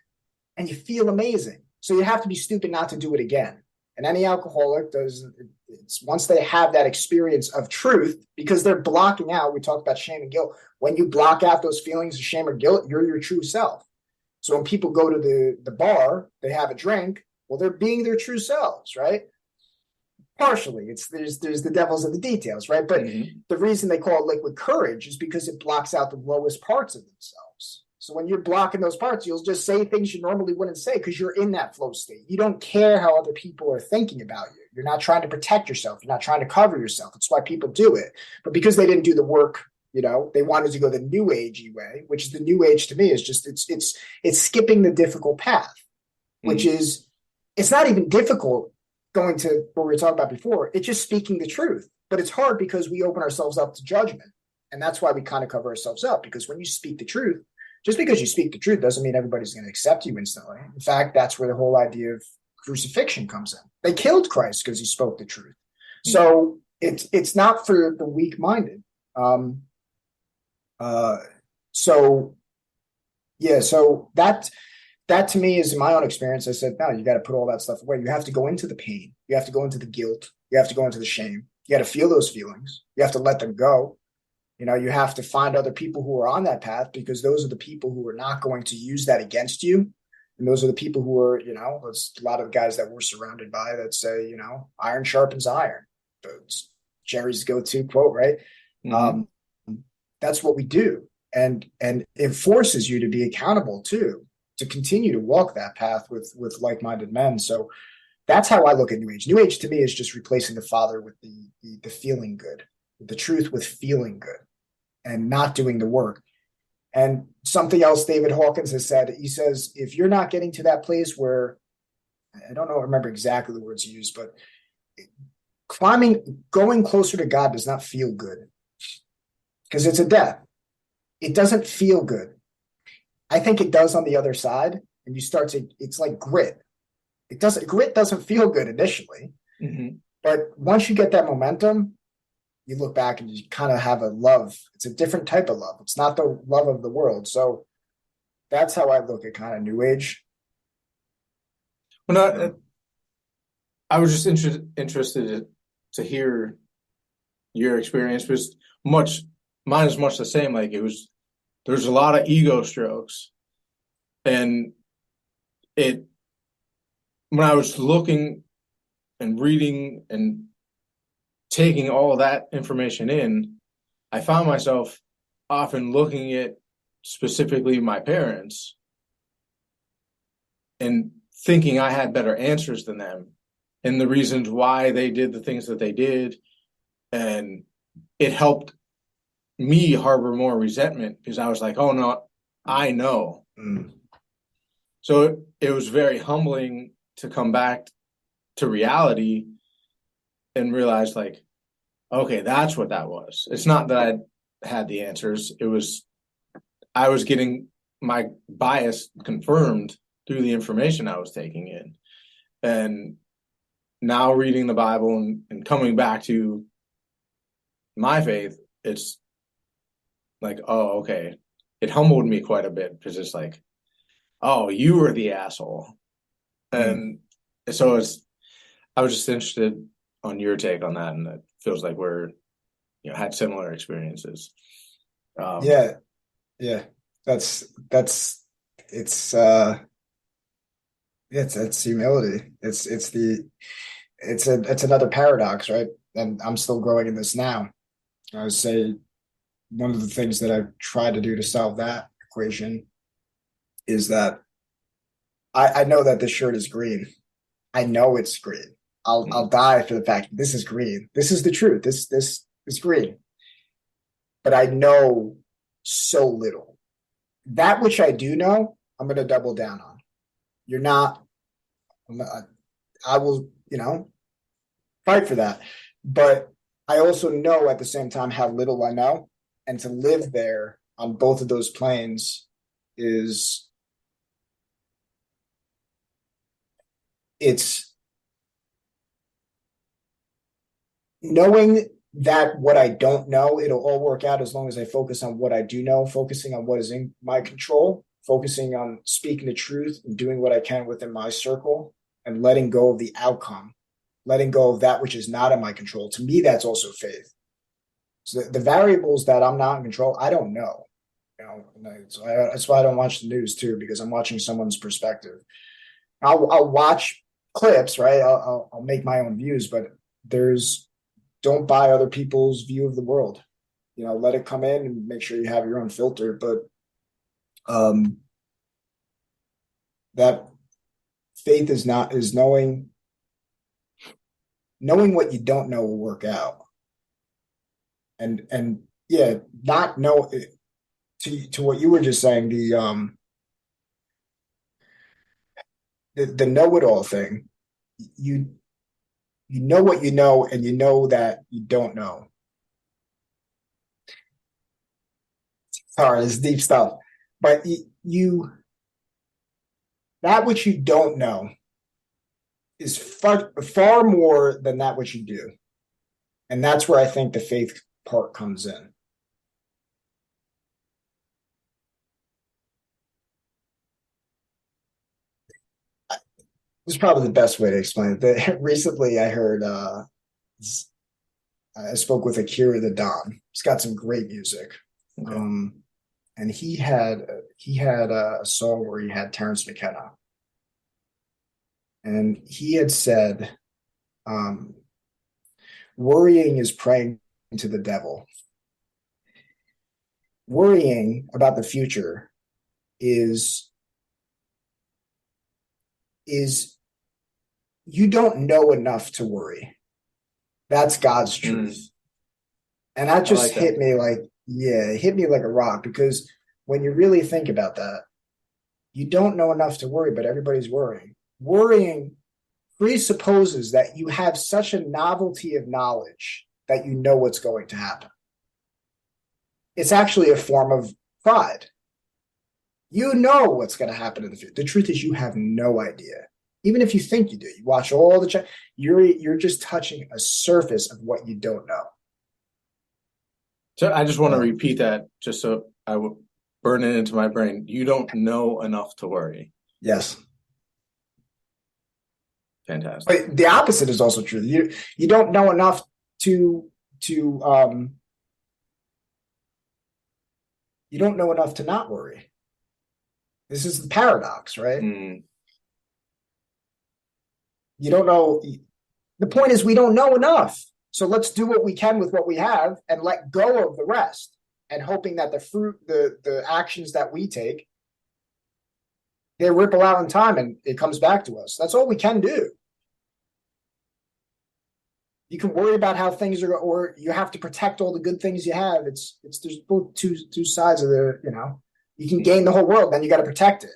and you feel amazing. So you have to be stupid not to do it again. And any alcoholic does, it's once they have that experience of truth, because they're blocking out, we talked about shame and guilt. When you block out those feelings of shame or guilt, you're your true self. So when people go to the bar, they have a drink, well, they're being their true selves, right? Partially. There's the devils in the details, right? But the reason they call it liquid courage is because it blocks out the lowest parts of themselves. So when you're blocking those parts, you'll just say things you normally wouldn't say because you're in that flow state. You don't care how other people are thinking about you. You're not trying to protect yourself. You're not trying to cover yourself. That's why people do it. But because they didn't do the work, they wanted to go the new agey way, which is the new age to me is just it's skipping the difficult path, which is it's not even difficult going to what we were talking about before. It's just speaking the truth. But it's hard because we open ourselves up to judgment. And that's why we kind of cover ourselves up, because when you speak the truth, just because you speak the truth doesn't mean everybody's going to accept you instantly. In fact, that's where the whole idea of crucifixion comes in. They killed Christ because he spoke the truth. So it's not for the weak-minded. So that to me is in my own experience. I said, no, you got to put all that stuff away. You have to go into the pain. You have to go into the guilt. You have to go into the shame. You got to feel those feelings. You have to let them go. You have to find other people who are on that path, because those are the people who are not going to use that against you. And those are the people who are, there's a lot of guys that we're surrounded by that say, iron sharpens iron. It's Jerry's go-to quote, right? That's what we do. And it forces you to be accountable too, to continue to walk that path with like-minded men. So that's how I look at New Age. New Age to me is just replacing the Father with the feeling good, the truth with feeling good, and not doing the work. And something else David Hawkins has said, he says, if you're not getting to that place where, I remember exactly the words he used, but going closer to God does not feel good, because it's a death. It doesn't feel good. I think it does on the other side. And it's like grit. Grit doesn't feel good initially, but once you get that momentum, you look back and you kind of have a love. It's a different type of love. It's not the love of the world. So that's how I look at kind of New Age. Well, I was just interested to hear your experience, because mine is much the same. Like there's a lot of ego strokes, and when I was looking and reading and taking all that information in, I found myself often looking at specifically my parents and thinking I had better answers than them and the reasons why they did the things that they did. And it helped me harbor more resentment, because I was like, oh no, I know. So it was very humbling to come back to reality and realize, like, okay, that's what that was. It's not that I had the answers. I was getting my bias confirmed through the information I was taking in. And now reading the Bible and coming back to my faith, it's like, oh, okay. It humbled me quite a bit, because it's like, oh, you were the asshole. And so I was just interested on your take on that, and it feels like we're had similar experiences. Yeah that's it's humility. It's another paradox, right? and I'm still growing in this now. I would say one of the things that I've tried to do to solve that equation is that I know that this shirt is green. I know it's green. I'll die for the fact that this is green. This is the truth. This is green. But I know so little. That which I do know, I'm going to double down on. You're not. I will, fight for that. But I also know at the same time how little I know, and to live there on both of those planes is it's knowing that what I don't know, it'll all work out as long as I focus on what I do know, focusing on what is in my control, focusing on speaking the truth and doing what I can within my circle, and letting go of the outcome, letting go of that which is not in my control. To me, that's also faith. So the variables that I'm not in control, I don't know. That's why I don't watch the news too, because I'm watching someone's perspective. I'll watch clips, right? I'll make my own views, but don't buy other people's view of the world. Let it come in and make sure you have your own filter. But that faith is knowing what you don't know will work out. And yeah, not know to what you were just saying, the know-it-all thing. You know what you know, and you know that you don't know. Sorry, it's deep stuff. But that which you don't know is far more than that which you do. And that's where I think the faith part comes in. This is probably the best way to explain it. Recently, I heard, I spoke with Akira the Don. He's got some great music. Okay. And he had a song where he had Terrence McKenna. And he had said, worrying is praying to the devil. Worrying about the future is you don't know enough to worry. That's God's truth. And that just hit me like a rock, because when you really think about that, you don't know enough to worry, but everybody's worrying. Worrying presupposes that you have such a novelty of knowledge that you know what's going to happen. It's actually a form of pride. You know what's going to happen in the future. The truth is you have no idea. Even if you think you do, you watch all the you're just touching a surface of what you don't know. So I just want to repeat that just so I will burn it into my brain. You don't know enough to worry. Yes. Fantastic. But the opposite is also true. You don't know enough to you don't know enough to not worry. This is the paradox, right? You don't know. The point is we don't know enough. So let's do what we can with what we have and let go of the rest, and hoping that the fruit, the actions that we take, they ripple out in time and it comes back to us. That's all we can do. You can worry about how things are, or you have to protect all the good things you have. There's both two sides of you can gain the whole world, then you got to protect it.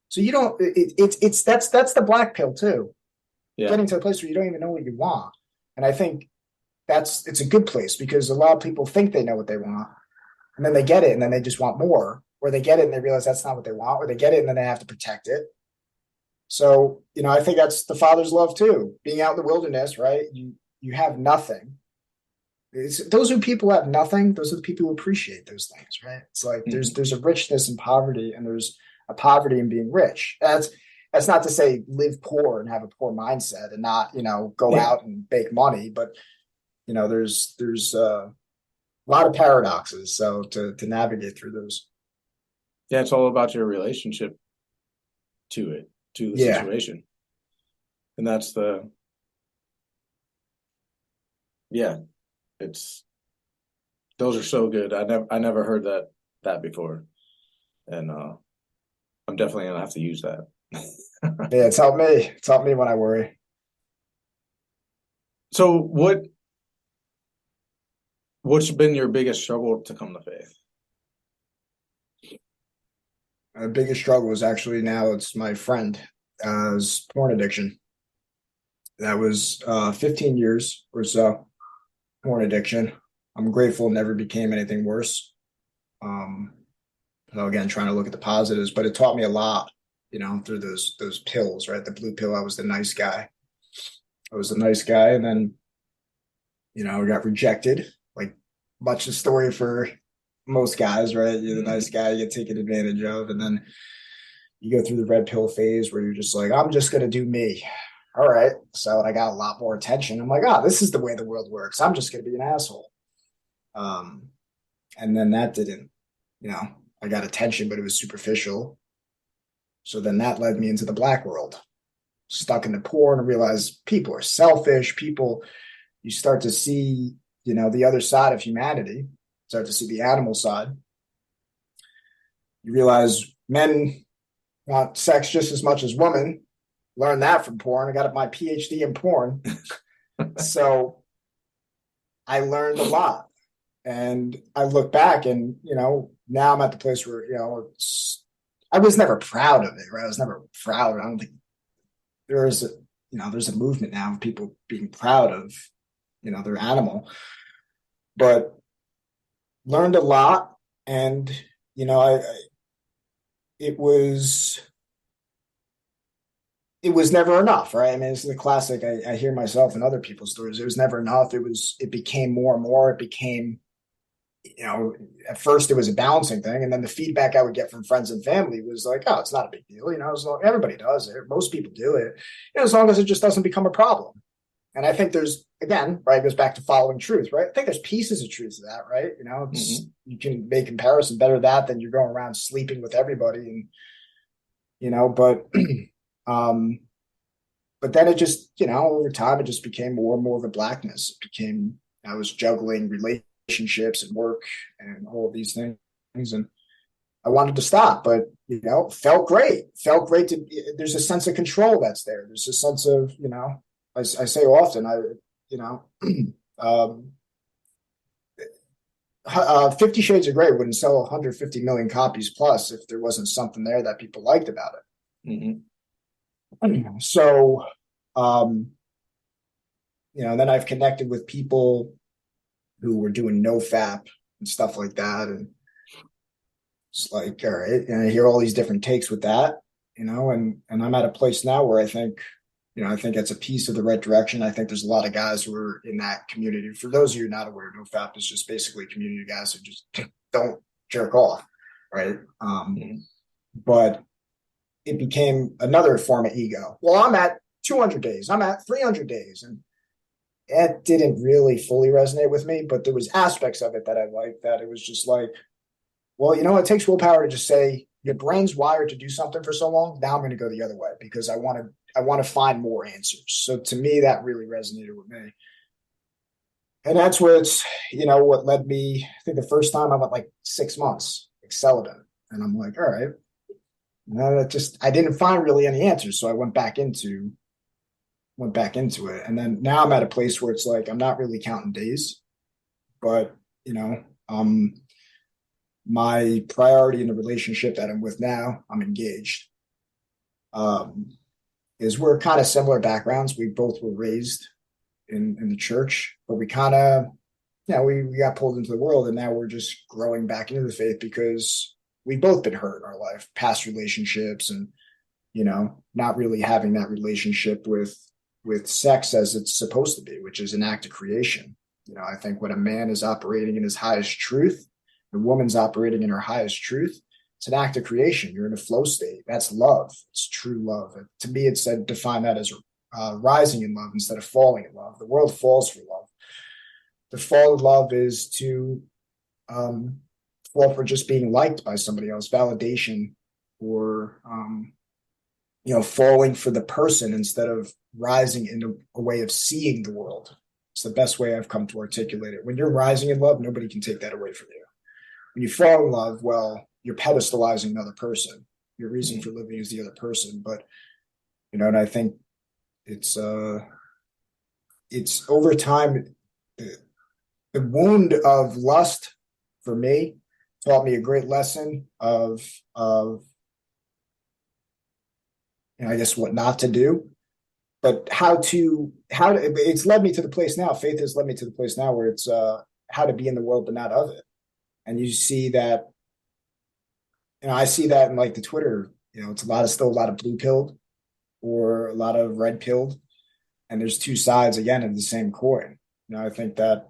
So you don't, that's the black pill too. Yeah. Getting to a place where you don't even know what you want. And I think it's a good place, because a lot of people think they know what they want, and then they get it and then they just want more, or they get it and they realize that's not what they want, or they get it and then they have to protect it. So, I think that's the Father's love too. Being out in the wilderness, right? You have nothing. Those who people have nothing, those are the people who appreciate those things, right? It's like there's a richness in poverty, and there's a poverty in being rich. That's not to say live poor and have a poor mindset and not, go out and make money, but there's a lot of paradoxes. So to navigate through those. Yeah, it's all about your relationship to the situation. And that's Yeah, it's those are so good. I never heard that before, and I'm definitely gonna have to use that. Yeah, it's helped me. It's helped me when I worry. So what's been your biggest struggle to come to faith? The biggest struggle is actually now it's my friend, is porn addiction. That was 15 years or so, porn addiction. I'm grateful it never became anything worse. Um, so again, trying to look at the positives, but it taught me a lot, through those pills, right? The blue pill, I was the nice guy. I was the nice guy, and then I got rejected. Like much the story for most guys, right? You're the nice guy, you get taken advantage of, and then you go through the red pill phase where you're just like, I'm just gonna do me. All right. So I got a lot more attention. I'm like, this is the way the world works. I'm just gonna be an asshole. Um, and then that didn't, you know, I got attention, but it was superficial. So then that led me into the black world, stuck in the porn and realized people are selfish. People, you start to see, the other side of humanity, start to see the animal side. You realize men want sex just as much as women. Learned that from porn. I got my PhD in porn. So I learned a lot. And I look back and, now I'm at the place where, I was never proud of it, right? I was never proud. I don't think there's a movement now of people being proud of, their animal, but learned a lot. And, it was, it was never enough, right? I mean, it's the classic. I hear myself and other people's stories. It was never enough. It became more and more. It became, at first it was a balancing thing. And then the feedback I would get from friends and family was like, oh, it's not a big deal. As long everybody does it. Most people do it, as long as it just doesn't become a problem. And I think there's, again, right, it goes back to following truth, right? I think there's pieces of truth to that, right? You can make comparison better that than you're going around sleeping with everybody. And, but, um, but then it just, over time, it just became more and more of a blackness. It became, I was juggling relationships and work and all of these things. And I wanted to stop, but, felt great. Felt great there's a sense of control that's there. There's a sense of, I say often, 50 Shades of Grey wouldn't sell 150 million copies plus if there wasn't something there that people liked about it. So, then I've connected with people who were doing no FAP and stuff like that. And it's like, all right. And I hear all these different takes with that, and I'm at a place now where I think it's a piece of the right direction. I think there's a lot of guys who are in that community. For those of you not aware, no FAP is just basically community guys who just don't jerk off. Right. But it became another form of ego. Well, I'm at 200 days. I'm at 300 days. And it didn't really fully resonate with me, but there was aspects of it that I liked, that it was just like, well, it takes willpower to just say your brain's wired to do something for so long. Now I'm going to go the other way because I want to find more answers. So to me, that really resonated with me. And that's what's, what led me, I think the first time I went like 6 months, like celibate. And I'm like, all right, I didn't find really any answers. So I went back into it. And then now I'm at a place where it's like, I'm not really counting days, but, my priority in the relationship that I'm with now, I'm engaged, is we're kind of similar backgrounds. We both were raised in the church, but we kind of, we got pulled into the world, and now we're just growing back into the faith because we've both been hurt in our life, past relationships, and, not really having that relationship with sex as it's supposed to be, which is an act of creation. I think when a man is operating in his highest truth, the woman's operating in her highest truth, it's an act of creation. You're in a flow state. That's love. It's true love. To me, it's said define that as rising in love instead of falling in love. The world falls for love. To fall in love is to fall for just being liked by somebody else, validation, or falling for the person instead of rising into a way of seeing the world. It's the best way I've come to articulate it. When you're rising in love, nobody can take that away from you. When you fall in love, well, you're pedestalizing another person. Your reason for living is the other person. But, and I think it's over time, the wound of lust for me taught me a great lesson of I guess what not to do, but it's led me to the place now. Faith has led me to the place now where it's how to be in the world but not of it. And you see that, I see that in like the Twitter, it's still a lot of blue pilled or a lot of red pilled. And there's two sides again of the same coin. I think that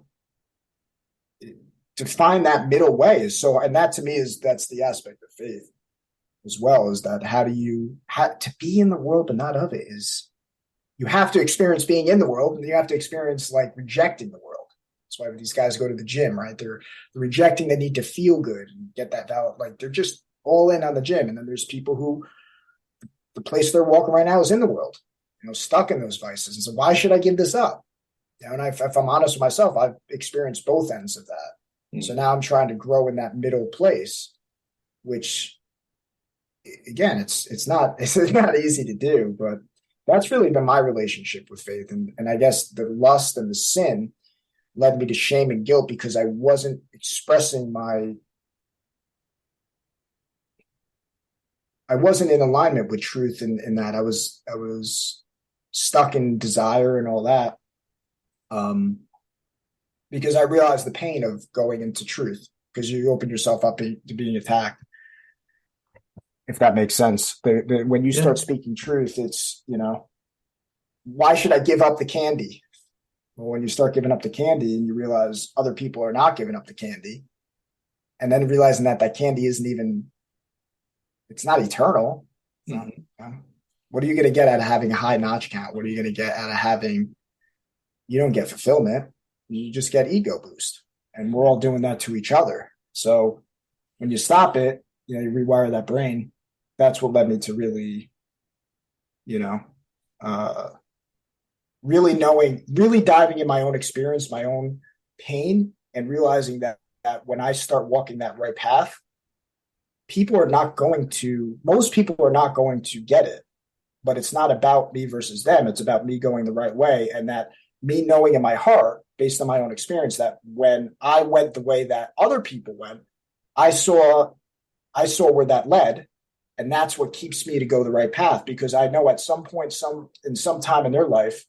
to find that middle way and that to me that's the aspect of faith as well, is that how to be in the world but not of it is you have to experience being in the world and you have to experience like rejecting the world. That's why these guys go to the gym, right? They're rejecting the need to feel good and get that valid. Like they're just all in on the gym. And then there's people who the place they're walking right now is in the world, stuck in those vices. And so why should I give this up? And if I'm honest with myself, I've experienced both ends of that. Mm-hmm. So now I'm trying to grow in that middle place, which again, it's not easy to do, but that's really been my relationship with faith. And I guess the lust and the sin led me to shame and guilt because I wasn't expressing I wasn't in alignment with truth in that I was stuck in desire and all that. Because I realized the pain of going into truth because you open yourself up to being attacked. If that makes sense. When you start speaking truth, it's, why should I give up the candy? Well, when you start giving up the candy and you realize other people are not giving up the candy, and then realizing that candy it's not eternal. Mm-hmm. What are you going to get out of having a high notch count? What are you going to get out of you don't get fulfillment. You just get ego boost. And we're all doing that to each other. So when you stop it, you rewire that brain. That's what led me to really, really diving in my own experience, my own pain, and realizing that when I start walking that right path, most people are not going to get it, but it's not about me versus them. It's about me going the right way. And that me knowing in my heart, based on my own experience, that when I went the way that other people went, I saw where that led. And that's what keeps me to go the right path, because I know at some point, in some time in their life,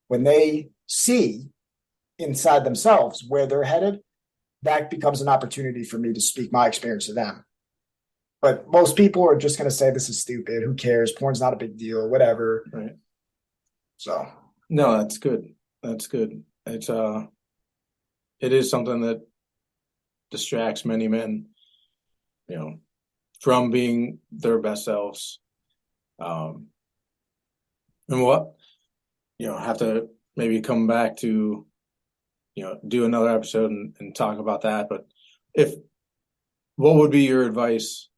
when they see inside themselves where they're headed, that becomes an opportunity for me to speak my experience to them. But most people are just going to say, this is stupid. Who cares? Porn's not a big deal, whatever. Right. So. No, that's good. That's good. It is something that distracts many men, from being their best selves. And have to maybe come back to, do another episode and talk about that. But what would be your advice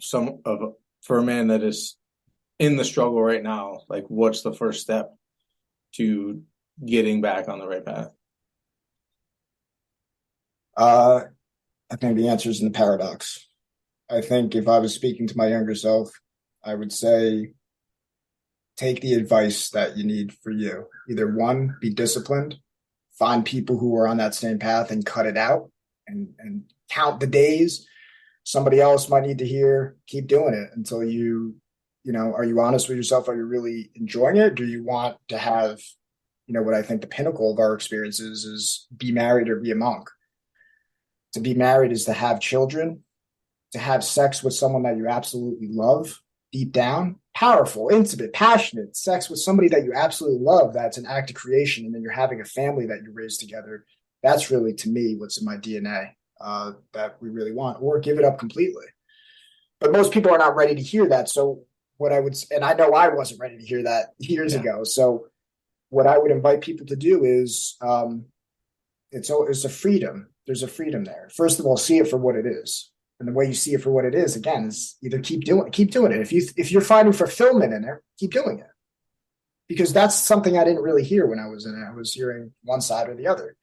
for a man that is in the struggle right now? Like, what's the first step to getting back on the right path? I think the answer is in the paradox. I think if I was speaking to my younger self, I would say, take the advice that you need for you. Either one, be disciplined, find people who are on that same path and cut it out and count the days. Somebody else might need to hear, keep doing it until are you honest with yourself? Are you really enjoying it? Do you want to have, what I think the pinnacle of our experiences is be married or be a monk? To be married is to have children, to have sex with someone that you absolutely love deep down, powerful, intimate, passionate sex with somebody that you absolutely love. That's an act of creation. And then you're having a family that you raise together. That's really, to me, what's in my DNA that we really want, or give it up completely. But most people are not ready to hear that. So what I would, and I know I wasn't ready to hear that years ago. So what I would invite people to do is it's a freedom. There's a freedom there. First of all, see it for what it is. And the way you see it for what it is, again, is either keep doing it. If you're finding fulfillment in it, keep doing it. because that's something I didn't really hear when I was in it. I was hearing one side or the other.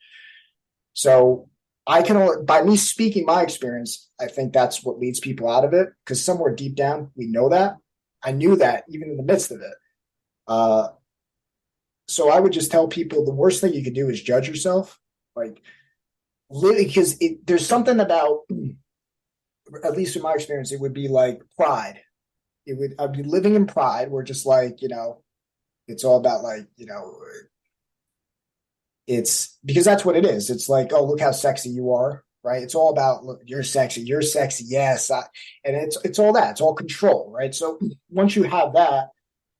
So I can only, by me speaking my experience, I think that's what leads people out of it, because somewhere deep down we know that. I knew that even in the midst of it. Uh, so I would just tell people the worst thing you can do is judge yourself, like literally, because there's something about, at least in my experience, it would be like pride. I'd be living in pride, where just like, it's all about like, it's because that's what it is. It's like, oh, look how sexy you are, right? It's all about, look, you're sexy, yes, and it's all that. It's all control, right? So once you have that,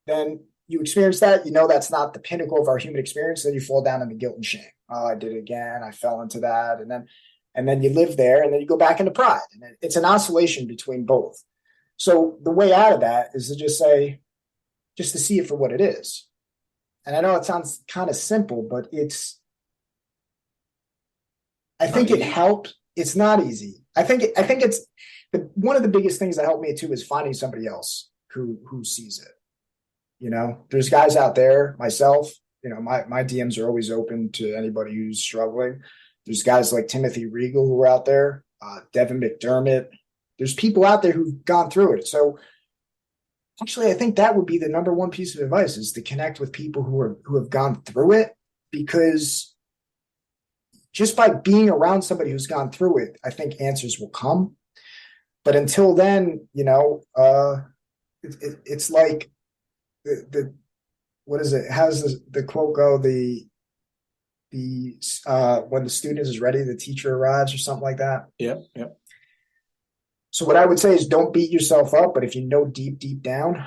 then you experience that. That's not the pinnacle of our human experience. Then you fall down into guilt and shame. Oh, I did it again. I fell into that, and then you live there, and then you go back into pride, and it's an oscillation between both. So the way out of that is to just to see it for what it is. And I know it sounds kind of simple, but I think it helped. It's not easy. I think it's one of the biggest things that helped me too is finding somebody else who sees it. There's guys out there, myself, my DMs are always open to anybody who's struggling. There's guys like Timothy Regal who are out there, Devin McDermott. There's people out there who've gone through it. So actually, I think that would be the number one piece of advice, is to connect with people who have gone through it, because just by being around somebody who's gone through it, I think answers will come. But until then, it's like the what is it? How does the quote go? The when the student is ready, the teacher arrives, or something like that. Yep, yep. So what I would say is, don't beat yourself up, but if you know deep down,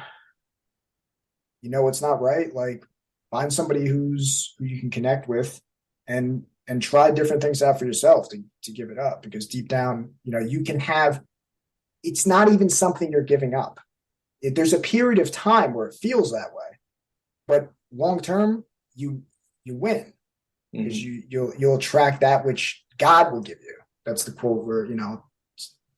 it's not right, like find somebody who you can connect with, and try different things out for yourself to give it up, because deep down, you can have, it's not even something you're giving up. There's a period of time where it feels that way, but long term, you win, because you'll attract that which God will give you. That's the quote where,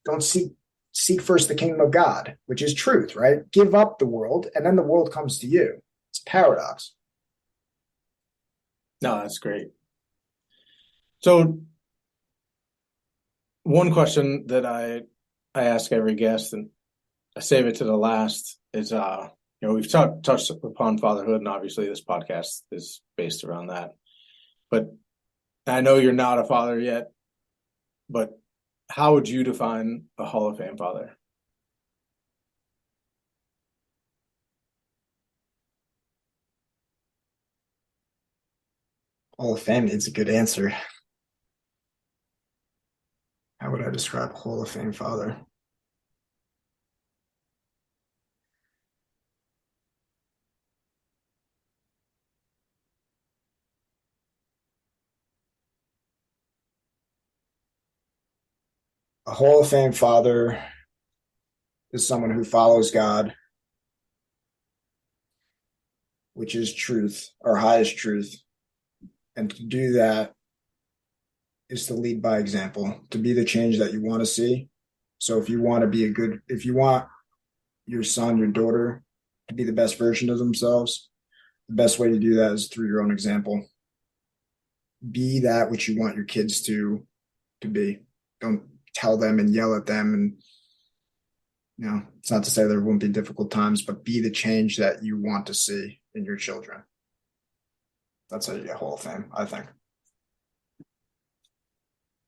don't seek first the kingdom of God, which is truth, right? Give up the world, and then the world comes to you. It's a paradox. No, that's great. So one question that I ask every guest, and I save it to the last, is we've touched upon fatherhood, and obviously this podcast is based around that. But I know you're not a father yet, but how would you define a Hall of Fame father? Hall of Fame needs a good answer. How would I describe Hall of Fame father? A Hall of Fame father is someone who follows God, which is truth, our highest truth. And to do that is to lead by example, to be the change that you want to see. So if you want your son, your daughter to be the best version of themselves, the best way to do that is through your own example. Be that which you want your kids to be. Don't tell them and yell at them. And it's not to say there won't be difficult times, but be the change that you want to see in your children. That's how you get Hall of Fame, I think.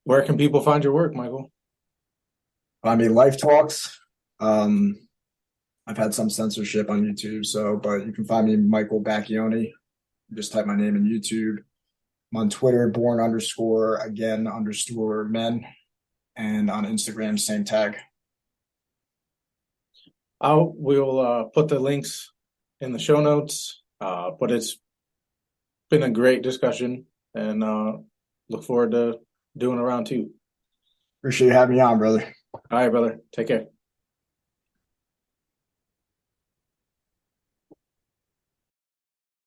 Where can people find your work, Michael? Life Talks. I've had some censorship on YouTube, but you can find me Michael Bacchioni. Just type my name in YouTube. I'm on Twitter, born_again_men, and on Instagram, same tag. We'll put the links in the show notes, but it's been a great discussion, and look forward to doing a round two. Appreciate you having me on, brother. All right, brother. Take care.